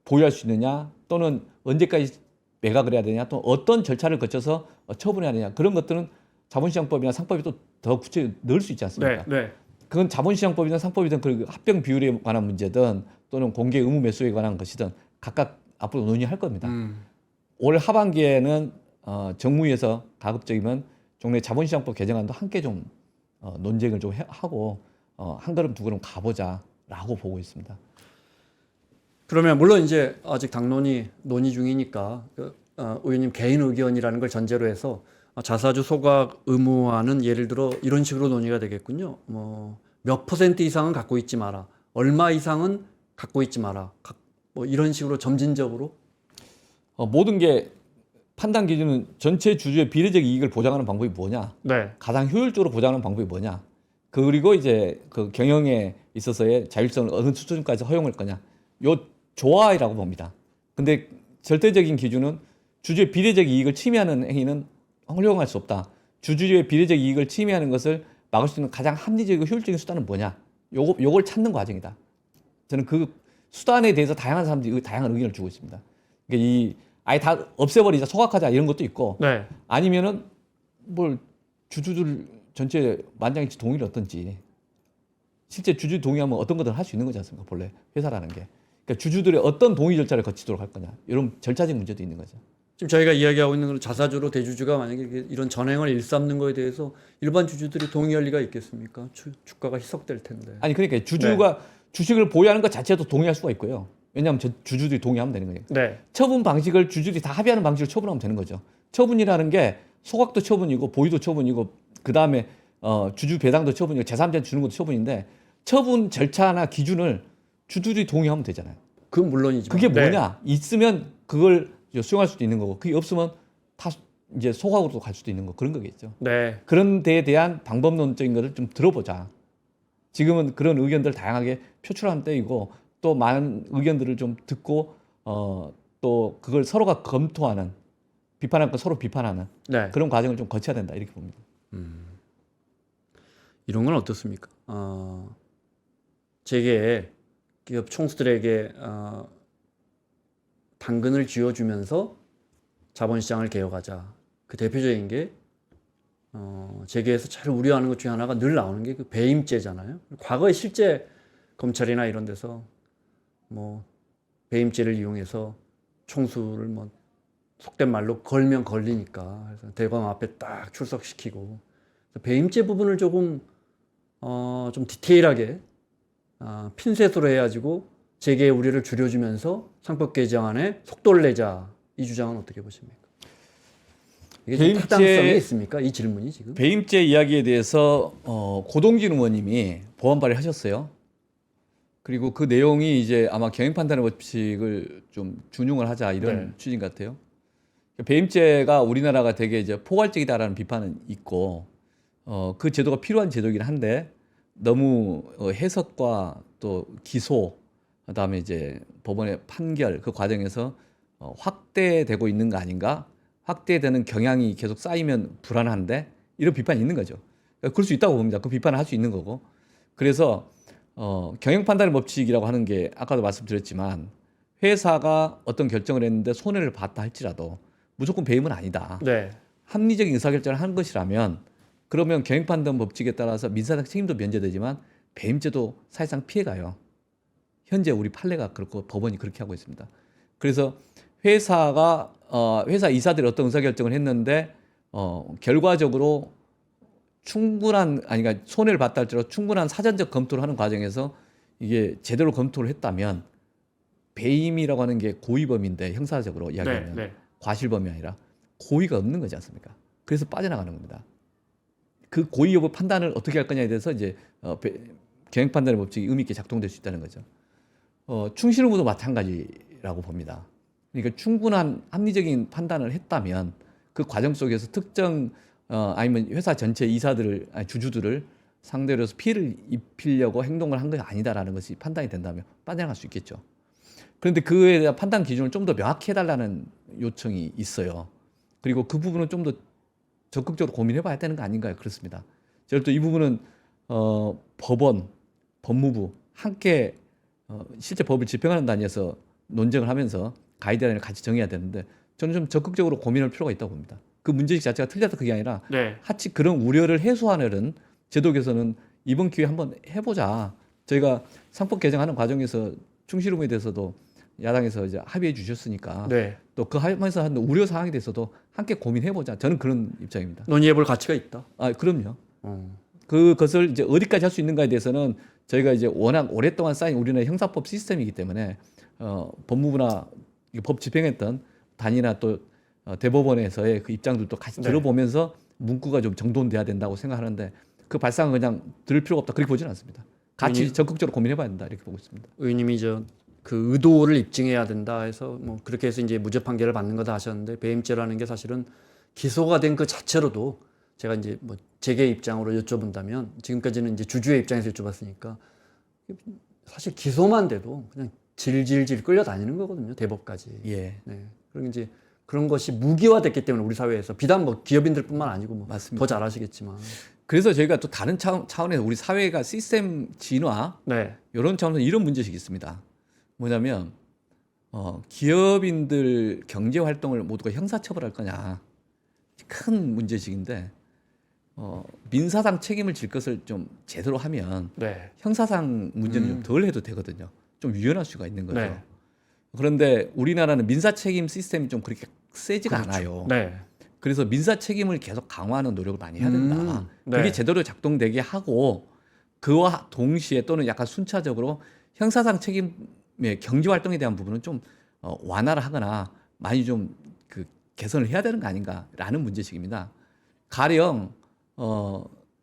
보유할 수 있느냐 또는 언제까지 매각을 해야 되냐 또 어떤 절차를 거쳐서 처분해야 되냐 그런 것들은 자본시장법이나 상법이 또 더 구체적으로 넣을 수 있지 않습니까? 네. 네. 그건 자본시장법이든 상법이든 그 합병 비율에 관한 문제든 또는 공개 의무 매수에 관한 것이든 각각 앞으로 논의할 겁니다. 올 하반기에는 정무위에서 가급적이면 종래 자본시장법 개정안도 함께 좀 논쟁을 좀 하고 한 걸음 두 걸음 가보자라고 보고 있습니다. 그러면 물론 이제 아직 당론이 논의 중이니까 의원님 개인 의견이라는 걸 전제로 해서 자사주 소각 의무화는 예를 들어 이런 식으로 논의가 되겠군요. 뭐 몇 % 이상은 갖고 있지 마라. 얼마 이상은 갖고 있지 마라. 뭐 이런 식으로 점진적으로 모든 게 판단 기준은 전체 주주의 비례적 이익을 보장하는 방법이 뭐냐? 네. 가장 효율적으로 보장하는 방법이 뭐냐? 그리고 이제 그 경영에 있어서의 자율성을 어느 수준까지 허용할 거냐? 요 조화이라고 봅니다. 근데 절대적인 기준은 주주의 비례적 이익을 침해하는 행위는 허용할 수 없다. 주주의 비례적 이익을 침해하는 것을 막을 수 있는 가장 합리적이고 효율적인 수단은 뭐냐? 요걸 찾는 과정이다. 저는 그 수단에 대해서 다양한 사람들이 다양한 의견을 주고 있습니다. 그러니까 아예 다 없애버리자, 소각하자 이런 것도 있고, 네. 아니면은 뭘 주주들 전체 만장일치 동의를 어떤지, 실제 주주 동의하면 어떤 것들을 할 수 있는 거지 않습니까? 본래 회사라는 게. 그러니까 주주들의 어떤 동의 절차를 거치도록 할 거냐, 이런 절차적 문제도 있는 거죠. 지금 저희가 이야기하고 있는 건 자사주로 대주주가 만약에 이런 전횡을 일삼는 거에 대해서 일반 주주들이 동의할 리가 있겠습니까? 주가가 희석될 텐데. 아니 그러니까 주주가 주식을 보유하는 것 자체도 동의할 수가 있고요. 왜냐하면 주주들이 동의하면 되는 거예요. 네. 처분 방식을 주주들이 다 합의하는 방식으로 처분하면 되는 거죠. 처분이라는 게 소각도 처분이고 보유도 처분이고 그 다음에 주주 배당도 처분이고 제3자한테 주는 것도 처분인데 처분 절차나 기준을 주주들이 동의하면 되잖아요. 그건 물론이지만. 그게 뭐냐? 있으면 그걸 수용할 수도 있는 거고 그게 없으면 다 이제 소각으로도 갈 수도 있는 거 그런 거겠죠. 네. 그런 데에 대한 방법론적인 것을 좀 들어보자. 지금은 그런 의견들 다양하게 표출하는 때이고 또 많은 의견들을 좀 듣고 또 그걸 서로가 검토하는 비판할 거 서로 비판하는 네. 그런 과정을 좀 거쳐야 된다 이렇게 봅니다. 이런 건 어떻습니까? 제게 기업 총수들에게 당근을 쥐어주면서 자본시장을 개혁하자. 그 대표적인 게 재계에서 제일 우려하는 것 중에 하나가 늘 나오는 게 그 배임죄잖아요. 과거에 실제 검찰이나 이런 데서 뭐 배임죄를 이용해서 총수를 뭐 속된 말로 걸면 걸리니까 그래서 대검 앞에 딱 출석시키고 배임죄 부분을 조금 좀 디테일하게 핀셋으로 해가지고 재계의 우려를 줄여주면서 상법 개정안에 속도를 내자. 이 주장은 어떻게 보십니까? 이게 좀 타당성이 있습니까? 이 질문이 지금. 배임죄 이야기에 대해서 고동진 의원님이 법안 발의하셨어요. 그리고 그 내용이 이제 아마 경영 판단의 법칙을 좀 준용을 하자 이런 취지인 것 같아요. 배임죄가 우리나라가 되게 이제 포괄적이다라는 비판은 있고 그 제도가 필요한 제도이긴 한데 너무 해석과 또 기소 그다음에 이제 법원의 판결 그 과정에서 확대되고 있는 거 아닌가? 확대되는 경향이 계속 쌓이면 불안한데 이런 비판이 있는 거죠. 그럴 수 있다고 봅니다. 그 비판을 할 수 있는 거고. 그래서 경영 판단의 법칙이라고 하는 게 아까도 말씀드렸지만 회사가 어떤 결정을 했는데 손해를 봤다 할지라도 무조건 배임은 아니다. 네. 합리적인 의사결정을 한 것이라면 그러면 경영 판단 법칙에 따라서 민사상 책임도 면제되지만 배임죄도 사실상 피해가요. 현재 우리 판례가 그렇고 법원이 그렇게 하고 있습니다. 그래서 회사가 회사 이사들이 어떤 의사결정을 했는데 결과적으로 그러니까 손해를 봤다 할지라도 충분한 사전적 검토를 하는 과정에서 이게 제대로 검토를 했다면 배임이라고 하는 게 고의범인데 형사적으로 이야기하면 네. 과실범이 아니라 고의가 없는 거지 않습니까? 그래서 빠져나가는 겁니다. 그 고의 여부 판단을 어떻게 할 거냐에 대해서 이제 경영 판단의 법칙이 의미 있게 작동될 수 있다는 거죠. 충실 의무도 마찬가지라고 봅니다. 그러니까 충분한 합리적인 판단을 했다면 그 과정 속에서 특정 아니면 회사 전체 이사들을 주주들을 상대로 해서 피해를 입히려고 행동을 한 것이 아니다라는 것이 판단이 된다면 빠져나갈 수 있겠죠. 그런데 그에 대한 판단 기준을 좀 더 명확히 해달라는 요청이 있어요. 그리고 그 부분은 좀 더 적극적으로 고민해봐야 되는 거 아닌가요? 그렇습니다. 저는 또 이 부분은 법원, 법무부 함께 실제 법을 집행하는 단위에서 논쟁을 하면서 가이드라인을 같이 정해야 되는데 저는 좀 적극적으로 고민할 필요가 있다고 봅니다. 그 문제식 자체가 틀렸다 그게 아니라 네. 하치 그런 우려를 해소하는 제도 개선은 이번 기회에 한번 해보자. 저희가 상법 개정하는 과정에서 충실 의무에 대해서도 야당에서 이제 합의해 주셨으니까 네. 또 그 하면서 하는 우려 사항에 대해서도 함께 고민해보자. 저는 그런 입장입니다. 논의해볼 가치가 있다. 그럼요. 그것을 이제 어디까지 할 수 있는가에 대해서는 저희가 이제 워낙 오랫동안 쌓인 우리나라 형사법 시스템이기 때문에 법무부나 법 집행했던 단위나 또 대법원에서의 그 입장들도 같이 네. 들어보면서 문구가 좀 정돈돼야 된다고 생각하는데 그 발상은 그냥 들을 필요가 없다 그렇게 보지는 않습니다. 같이 적극적으로 고민해봐야 된다 이렇게 보고 있습니다. 의원님이 그 의도를 입증해야 된다 해서 뭐 그렇게 해서 이제 무죄 판결을 받는 거다 하셨는데 배임죄라는 게 사실은 기소가 된 그 자체로도 제가 이제 뭐 재계 입장으로 여쭤본다면 지금까지는 이제 주주의 입장에서 여쭤봤으니까 사실 기소만 돼도 그냥 질질질 끌려다니는 거거든요. 대법까지. 예. 네. 그리고 이제 그런 것이 무기화됐기 때문에 우리 사회에서 비단 뭐 기업인들뿐만 아니고 뭐 맞습니다. 더 잘 아시겠지만. 그래서 저희가 또 다른 차원에서 우리 사회가 시스템 진화 네. 이런 차원에서 이런 문제식이 있습니다. 뭐냐면 기업인들 경제 활동을 모두가 형사처벌할 거냐 큰 문제식인데 민사상 책임을 질 것을 좀 제대로 하면 네. 형사상 문제는 좀 덜 해도 되거든요. 좀 유연할 수가 있는 거죠. 네. 그런데 우리나라는 민사 책임 시스템이 좀 그렇게 세지가 않아요. 네. 그래서 민사 책임을 계속 강화하는 노력을 많이 해야 된다. 네. 그게 제대로 작동되게 하고 그와 동시에 또는 약간 순차적으로 형사상 책임의 경제 활동에 대한 부분은 좀 완화를 하거나 많이 좀 그 개선을 해야 되는 거 아닌가라는 문제식입니다. 가령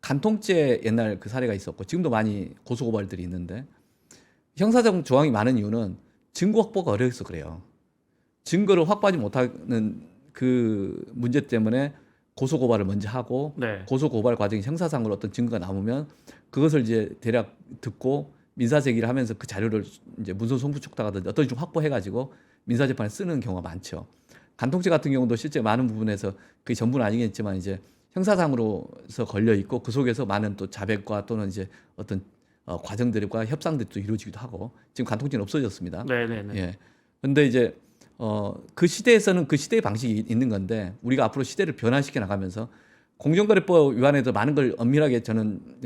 간통죄 옛날 그 사례가 있었고 지금도 많이 고소고발들이 있는데 형사적 조항이 많은 이유는 증거 확보가 어려워서 그래요. 증거를 확보하지 못하는 그 문제 때문에 고소고발을 먼저 하고 네. 고소고발 과정이 형사상으로 어떤 증거가 남으면 그것을 이제 대략 듣고 민사 제기를 하면서 그 자료를 이제 문서 송부 촉탁하든지 어떤 좀 확보해가지고 민사 재판에 쓰는 경우가 많죠. 간통죄 같은 경우도 실제 많은 부분에서 그게 전부는 아니겠지만 이제 형사상으로서 걸려 있고 그 속에서 많은 또 자백과 또는 이제 어떤 과정들과 협상들이 또 이루어지기도 하고 지금 간통죄는 없어졌습니다. 네네네. 예. 근데 이제 그 시대에서는 그 시대의 방식이 있는 건데 우리가 앞으로 시대를 변화시켜 나가면서 공정거래법 위반에도 많은 걸 엄밀하게 저는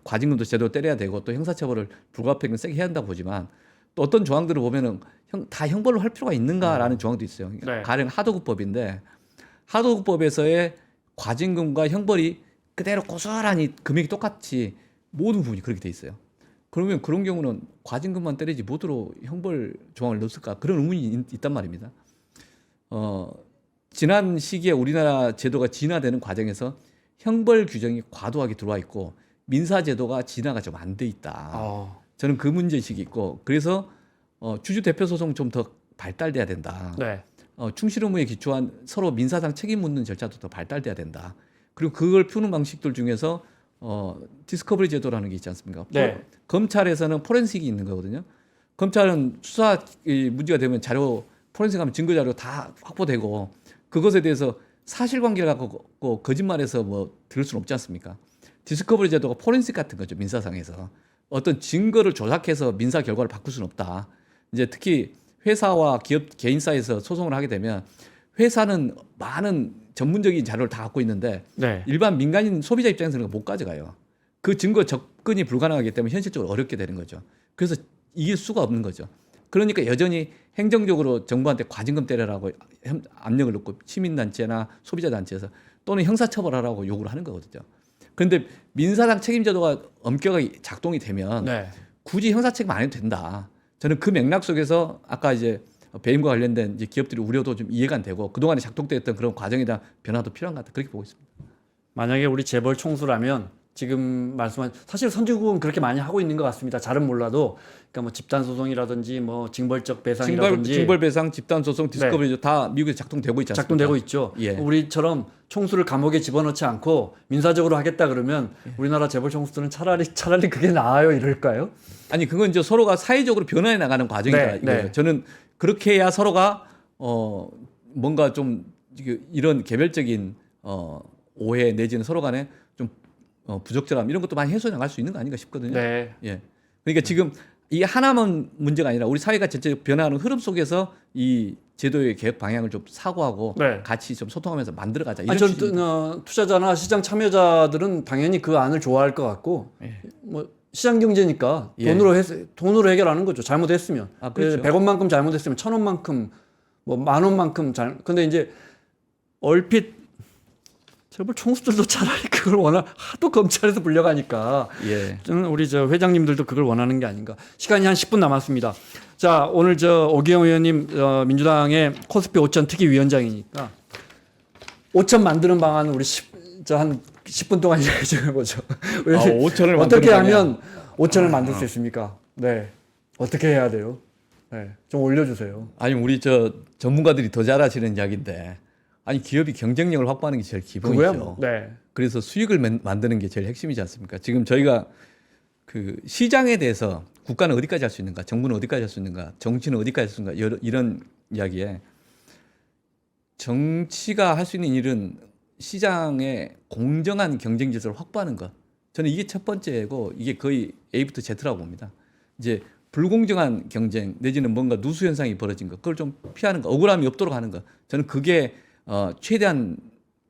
과징금도 제대로 때려야 되고 또 형사처벌을 불가피하게 세게 해야 한다고 보지만 또 어떤 조항들을 보면은 다 형벌로 할 필요가 있는가라는 조항도 있어요. 네. 가령 하도급법인데 하도급법에서의 과징금과 형벌이 그대로 고스란히 금액이 똑같이 모든 부분이 그렇게 돼 있어요. 그러면 그런 경우는 과징금만 때리지 뭐로 형벌 조항을 넣었을까 그런 의문이 있단 말입니다. 지난 시기에 우리나라 제도가 진화되는 과정에서 형벌 규정이 과도하게 들어와 있고 민사 제도가 진화가 좀 안 돼 있다. 저는 그 문제식이 있고 그래서 주주 대표 소송 좀 더 발달돼야 된다. 네. 충실 의무에 기초한 서로 민사상 책임 묻는 절차도 더 발달돼야 된다. 그리고 그걸 푸는 방식들 중에서 디스커버리 제도라는 게 있지 않습니까? 네. 검찰에서는 포렌식이 있는 거거든요. 검찰은 수사 문제가 되면 자료 포렌식하면 증거 자료 다 확보되고 그것에 대해서 사실관계를 갖고 거짓말해서 뭐 들을 수는 없지 않습니까? 디스커버리 제도가 포렌식 같은 거죠. 민사상에서 어떤 증거를 조작해서 민사 결과를 바꿀 수는 없다. 이제 특히 회사와 기업 개인 사이에서 소송을 하게 되면 회사는 많은 전문적인 자료를 다 갖고 있는데 네. 일반 민간인 소비자 입장에서는 못 가져가요. 그 증거 접근이 불가능하기 때문에 현실적으로 어렵게 되는 거죠. 그래서 이길 수가 없는 거죠. 그러니까 여전히 행정적으로 정부한테 과징금 때려라고 압력을 넣고 시민단체나 소비자단체에서 또는 형사처벌하라고 요구를 하는 거거든요. 그런데 민사상 책임제도가 엄격하게 작동이 되면 네. 굳이 형사책임 안 해도 된다. 저는 그 맥락 속에서 아까 이제 배임과 관련된 이제 기업들의 우려도 좀 이해가 안 되고 그동안에 작동됐던 그런 과정에 대한 변화도 필요한 것 같다. 그렇게 보고 있습니다. 만약에 우리 재벌 총수라면 지금 말씀한 사실 선진국은 그렇게 많이 하고 있는 것 같습니다. 잘은 몰라도 그러니까 뭐 집단 소송이라든지 뭐 징벌적 배상이라든지 징벌 배상, 집단 소송, 디스커버리 다 미국에서 작동되고 있지 않습니까? 작동되고 있죠. 예. 우리처럼 총수를 감옥에 집어넣지 않고 민사적으로 하겠다 그러면 우리나라 재벌 총수들은 차라리 그게 나아요 이럴까요? 아니 그건 이제 서로가 사회적으로 변화해 나가는 과정이다 네, 이거예요. 네. 저는 그렇게 해야 서로가 뭔가 좀 이런 개별적인 오해 내지는 서로 간에 좀 부적절함 이런 것도 많이 해소해 나갈 수 있는 거 아닌가 싶거든요. 네. 예. 그러니까 지금 이 하나만 문제가 아니라 우리 사회가 전체 변화하는 흐름 속에서 이 제도의 개혁 방향을 좀 사고하고 네. 같이 좀 소통하면서 만들어가자. 이런 아니, 전 취지입니다. 투자자나 시장 참여자들은 당연히 그 안을 좋아할 것 같고 예. 뭐 시장 경제니까 예. 돈으로 해결하는 거죠. 잘못했으면. 아, 그렇죠. 100원만큼 잘못했으면 1000원만큼 뭐 10,000원만큼 근데 이제 얼핏 재벌 총수들도 차라리 그걸 하도 검찰에서 불려가니까 예. 저는 우리 저 회장님들도 그걸 원하는 게 아닌가. 시간이 한 10분 남았습니다. 자, 오늘 저 오기영 의원님 민주당의 코스피 5천 특위위원장이니까 5천 만드는 방안을 우리 한 10분 동안 이야기 좀 해보죠. 5천을 어떻게 만드는 하면 5천을 만들 수 있습니까? 네, 어떻게 해야 돼요? 네, 좀 올려주세요. 아니 우리 저 전문가들이 더 잘하시는 이야기인데 아니 기업이 경쟁력을 확보하는 게 제일 기본이죠. 네. 그래서 수익을 만드는 게 제일 핵심이지 않습니까? 지금 저희가 그 시장에 대해서 국가는 어디까지 할 수 있는가, 정부는 어디까지 할 수 있는가, 정치는 어디까지 할 수 있는가 이런 이야기에 정치가 할 수 있는 일은 시장의 공정한 경쟁 질서를 확보하는 것. 저는 이게 첫 번째고 이게 거의 A부터 Z라고 봅니다. 이제 불공정한 경쟁 내지는 뭔가 누수 현상이 벌어진 것, 그걸 좀 피하는 것, 억울함이 없도록 하는 것. 저는 그게 최대한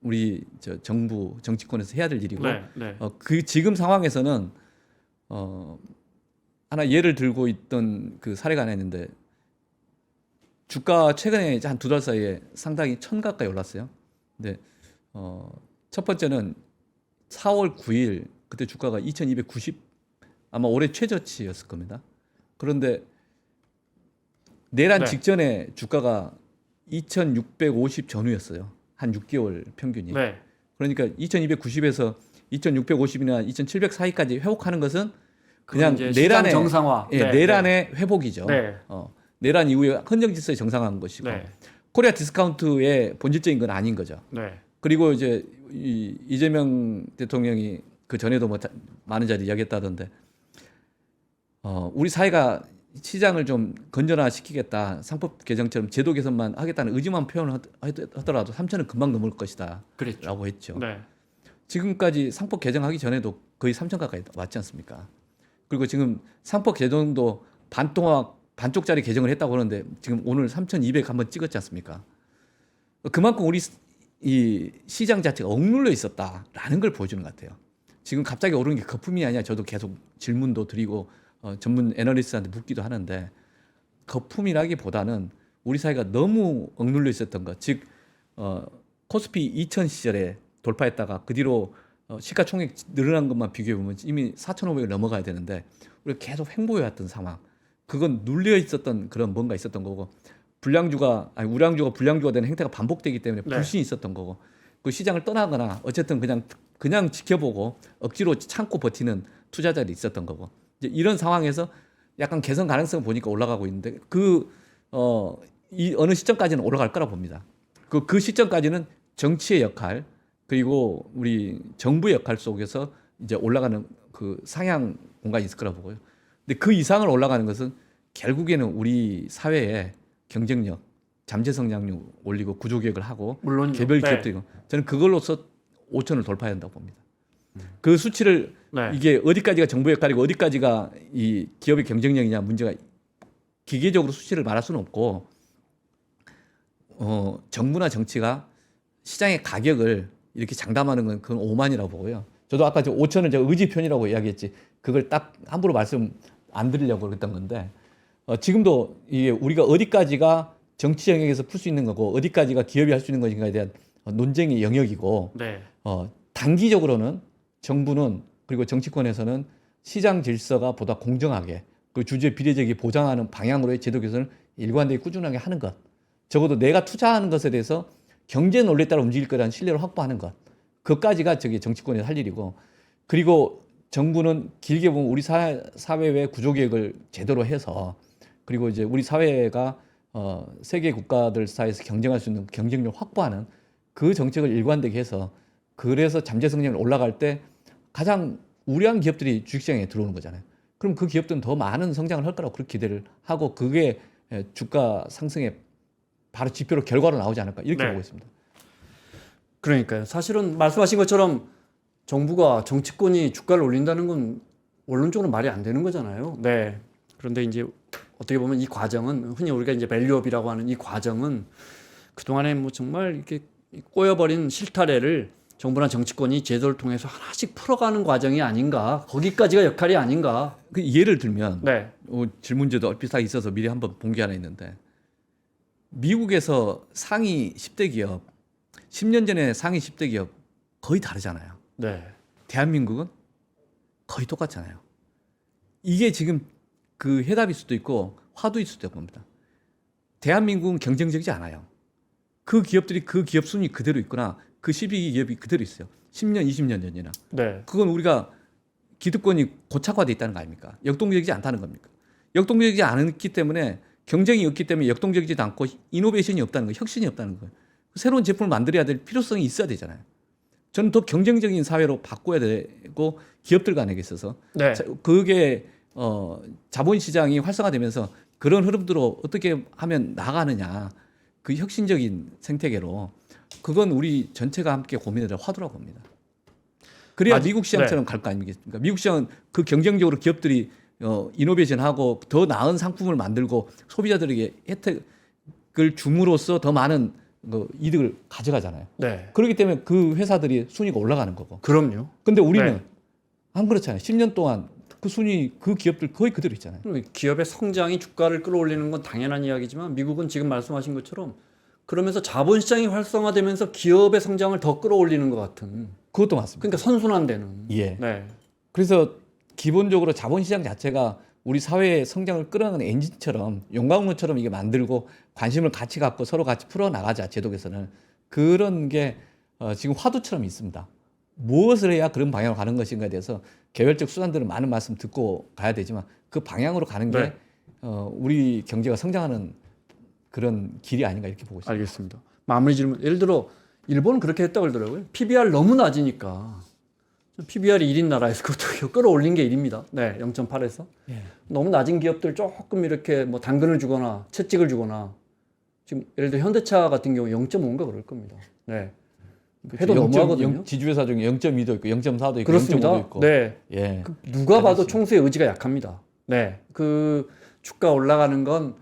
우리 정부 정치권에서 해야 될 일이고, 네. 그 지금 상황에서는 하나 예를 들고 있던 그 사례가 하나 있는데 주가 최근에 한 두 달 사이에 상당히 1,000 가까이 올랐어요. 근데 첫 번째는 4월 9일 그때 주가가 2,290 아마 올해 최저치였을 겁니다. 그런데 내란 네. 직전에 주가가 2,650 전후였어요. 한 6개월 평균이. 네. 그러니까 2,290에서 2,650이나 2,700 사이까지 회복하는 것은 그냥 이제 시장 내란의 정상화. 예, 내란의 회복이죠. 네. 내란 이후에 헌정 질서에 정상화한 것이고 네. 코리아 디스카운트의 본질적인 건 아닌 거죠. 네. 그리고 이제 이재명 대통령이 그 전에도 뭐 많은 자리 이야기했다던데 우리 사회가 시장을 좀 건전화시키겠다, 상법 개정처럼 제도 개선만 하겠다는 의지만 표현을 하더라도 3천은 금방 넘을 것이다 그랬죠. 라고 했죠. 네. 지금까지 상법 개정하기 전에도 거의 3천 가까이 왔지 않습니까? 그리고 지금 상법 개정도 반쪽짜리 개정을 했다고 하는데 지금 오늘 3,200 한번 찍었지 않습니까? 그만큼 우리 이 시장 자체가 억눌려 있었다라는 걸 보여주는 것 같아요. 지금 갑자기 오르는 게 거품이 아니야. 저도 계속 질문도 드리고 전문 애널리스트한테 묻기도 하는데 거품이라기보다는 우리 사회가 너무 억눌려 있었던 것. 즉 코스피 2000 시절에 돌파했다가 그 뒤로 시가총액 늘어난 것만 비교해 보면 이미 4,500을 넘어가야 되는데 우리가 계속 횡보해왔던 상황. 그건 눌려 있었던 그런 뭔가 있었던 거고 우량주가 불량주가 되는 행태가 반복되기 때문에 네. 불신이 있었던 거고 그 시장을 떠나거나 어쨌든 그냥 지켜보고 억지로 참고 버티는 투자자들이 있었던 거고 이제 이런 상황에서 약간 개선 가능성 보니까 올라가고 있는데 이 어느 시점까지는 올라갈 거라 봅니다. 그 시점까지는 정치의 역할 그리고 우리 정부의 역할 속에서 이제 올라가는 그 상향 공간이 있을 거라 보고요. 근데 그 이상을 올라가는 것은 결국에는 우리 사회의 경쟁력 잠재 성장률 올리고 구조 개혁을 하고 물론 개별 기업들이고 저는 그걸로서 5천을 돌파해야 한다고 봅니다. 그 수치를 이게 어디까지가 정부 역할이고 어디까지가 이 기업의 경쟁력이냐 문제가 기계적으로 수치를 말할 수는 없고 정부나 정치가 시장의 가격을 이렇게 장담하는 건 그건 오만이라고 보고요. 저도 아까 5천을 제가 의지 편이라고 이야기했지 그걸 딱 함부로 말씀 안 드리려고 그랬던 건데 지금도 이게 우리가 어디까지가 정치 영역에서 풀 수 있는 거고 어디까지가 기업이 할 수 있는 것인가에 대한 논쟁의 영역이고 단기적으로는 정부는 그리고 정치권에서는 시장 질서가 보다 공정하게 그 주주의 비례적이 보장하는 방향으로의 제도 개선을 일관되게 꾸준하게 하는 것. 적어도 내가 투자하는 것에 대해서 경제 논리에 따라 움직일 거라는 신뢰를 확보하는 것. 그것까지가 정치권에서 할 일이고 그리고 정부는 길게 보면 우리 사회의 구조 개혁을 제대로 해서 그리고 이제 우리 사회가 세계 국가들 사이에서 경쟁할 수 있는 경쟁력 확보하는 그 정책을 일관되게 해서 그래서 잠재 성장이 올라갈 때 가장 우량한 기업들이 주식시장에 들어오는 거잖아요. 그럼 그 기업들은 더 많은 성장을 할 거라고 그렇게 기대를 하고 그게 주가 상승의 바로 지표로 결과로 나오지 않을까 이렇게 보고 있습니다. 그러니까요. 사실은 말씀하신 것처럼 정부가 정치권이 주가를 올린다는 건 원론적으로 말이 안 되는 거잖아요. 네. 그런데 이제 어떻게 보면 이 과정은 흔히 우리가 이제 밸류업이라고 하는 이 과정은 그동안에 뭐 정말 이렇게 꼬여버린 실타래를 정부나 정치권이 제도를 통해서 하나씩 풀어가는 과정이 아닌가. 거기까지가 역할이 아닌가. 그 예를 들면 네. 질문제도 비슷하게 있어서 미리 한번 본 게 하나 있는데 미국에서 상위 10대 기업 10년 전에 상위 10대 기업 거의 다르잖아요. 네. 대한민국은 거의 똑같잖아요. 이게 지금 그 해답일 수도 있고 화두일 수도 있고 봅니다. 대한민국은 경쟁적이지 않아요. 그 기업들이 그 기업 순위 그대로 있거나 그 12기 기업이 그대로 있어요. 10년, 20년 전이나. 네. 그건 우리가 기득권이 고착화돼 있다는 거 아닙니까? 역동적이지 않다는 겁니까? 역동적이지 않기 때문에 경쟁이 없기 때문에 역동적이지도 않고 이노베이션이 없다는 거예요. 혁신이 없다는 거예요. 새로운 제품을 만들어야 될 필요성이 있어야 되잖아요. 저는 더 경쟁적인 사회로 바꿔야 되고 기업들 간에 있어서 그게 자본시장이 활성화되면서 그런 흐름대로 어떻게 하면 나가느냐 그 혁신적인 생태계로 그건 우리 전체가 함께 고민해야 될 화두라고 봅니다. 그래야 미국 시장처럼 갈 거 아니겠습니까? 미국 시장은 그 경쟁적으로 기업들이 이노베이션하고 더 나은 상품을 만들고 소비자들에게 혜택을 줌으로써 더 많은 이득을 가져가잖아요. 네. 그렇기 때문에 그 회사들이 순위가 올라가는 거고. 그럼요. 근데 우리는 안 그렇잖아요. 10년 동안 그 순위 그 기업들 거의 그대로 있잖아요. 기업의 성장이 주가를 끌어올리는 건 당연한 이야기지만 미국은 지금 말씀하신 것처럼 그러면서 자본시장이 활성화되면서 기업의 성장을 더 끌어올리는 것 같은. 그것도 맞습니다. 그러니까 선순환되는. 예. 네. 그래서 기본적으로 자본시장 자체가 우리 사회의 성장을 끌어가는 엔진처럼 용광로처럼 이게 만들고 관심을 같이 갖고 서로 같이 풀어나가자 제도에서는 그런 게 지금 화두처럼 있습니다. 무엇을 해야 그런 방향으로 가는 것인가에 대해서 개별적 수단들은 많은 말씀 듣고 가야 되지만 그 방향으로 가는 게 우리 경제가 성장하는 그런 길이 아닌가 이렇게 보고 있습니다. 알겠습니다. 마무리 질문. 예를 들어 일본은 그렇게 했다고 그러더라고요. PBR 너무 낮으니까 PBR이 1인 나라에서 그것도 끌어올린 게 1입니다. 네, 0.8에서. 너무 낮은 기업들 조금 이렇게 뭐 당근을 주거나 채찍을 주거나 지금 예를 들어 현대차 같은 경우 0.5인가 그럴 겁니다. 네. 해도 너무하거든요. 지주회사 중에 0.2도 있고 0.4도 있고 그렇습니다. 0.5도 있고. 네. 예. 누가 봐도 총수의 의지가 약합니다. 네. 그 주가 올라가는 건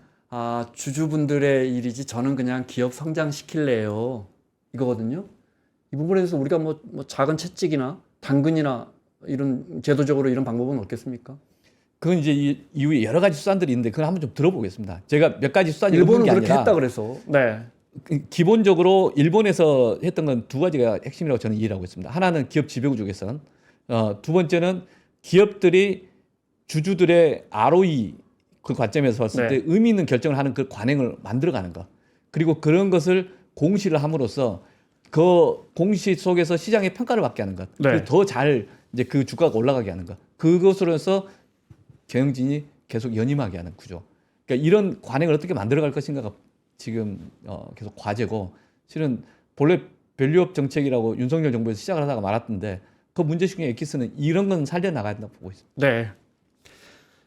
주주분들의 일이지 저는 그냥 기업 성장시킬래요. 이거거든요. 이 부분에 대해서 우리가 뭐 작은 채찍이나 당근이나 이런 제도적으로 이런 방법은 없겠습니까? 그건 이제 이후에 여러 가지 수단들이 있는데 그걸 한번 좀 들어보겠습니다. 제가 몇 가지 수단이 있는 일본은 게 그렇게 아니라 했다 그래서. 네. 기본적으로 일본에서 했던 건 두 가지가 핵심이라고 저는 이해를 하고 있습니다. 하나는 기업 지배구조 개선, 두 번째는 기업들이 주주들의 ROE 그 관점에서 봤을 때 의미 있는 결정을 하는 그 관행을 만들어가는 것. 그리고 그런 것을 공시를 함으로써 그 공시 속에서 시장의 평가를 받게 하는 것. 더 잘 이제 그 주가가 올라가게 하는 것. 그것으로서 경영진이 계속 연임하게 하는 구조. 그러니까 이런 관행을 어떻게 만들어갈 것인가가 지금 계속 과제고 실은 본래 밸류업 정책이라고 윤석열 정부에서 시작을 하다가 말았던데 그 문제식의 엑기스는 이런 건 살려나가야 된다고 보고 있습니다. 네.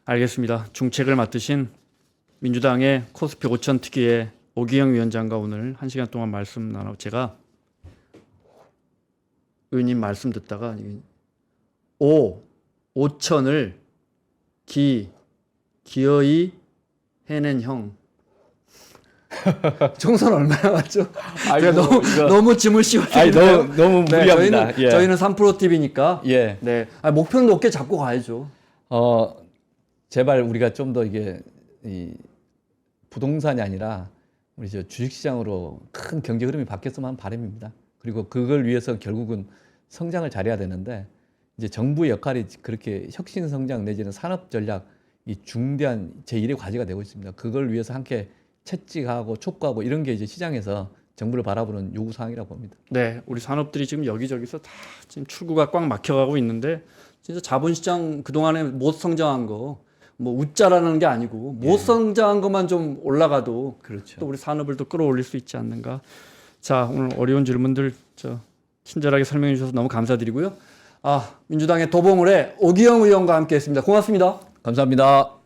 알겠습니다. 중책을 맡으신 민주당의 코스피 5천 특위의 오기영 위원장과 오늘 1시간 동안 말씀 나누고 제가 의원님 말씀 듣다가 오천을 기어이 해낸 형. 총선 얼마나 왔죠? 아이고, 너무 짐을 씌워드리나요? 너무 무리합니다. 저희는 3프로 TV니까. 예. 네. 목표는 높게 잡고 가야죠. 제발 우리가 좀 더 이게 이 부동산이 아니라 우리 저 주식시장으로 큰 경제 흐름이 바뀌었으면 하는 바람입니다. 그리고 그걸 위해서 결국은 성장을 잘해야 되는데 이제 정부의 역할이 그렇게 혁신 성장 내지는 산업 전략 이 중대한 제1의 과제가 되고 있습니다. 그걸 위해서 함께 채찍하고 촉구하고 이런 게 이제 시장에서 정부를 바라보는 요구 사항이라고 봅니다. 네, 우리 산업들이 지금 여기저기서 다 지금 출구가 꽉 막혀가고 있는데 진짜 자본시장 그동안에 못 성장한 거 뭐 웃자라는 게 아니고 못 성장한 것만 좀 올라가도 그렇죠. 또 우리 산업을 또 끌어올릴 수 있지 않는가. 자, 오늘 어려운 질문들 친절하게 설명해 주셔서 너무 감사드리고요. 민주당의 도봉을의 오기영 의원과 함께했습니다. 고맙습니다. 감사합니다.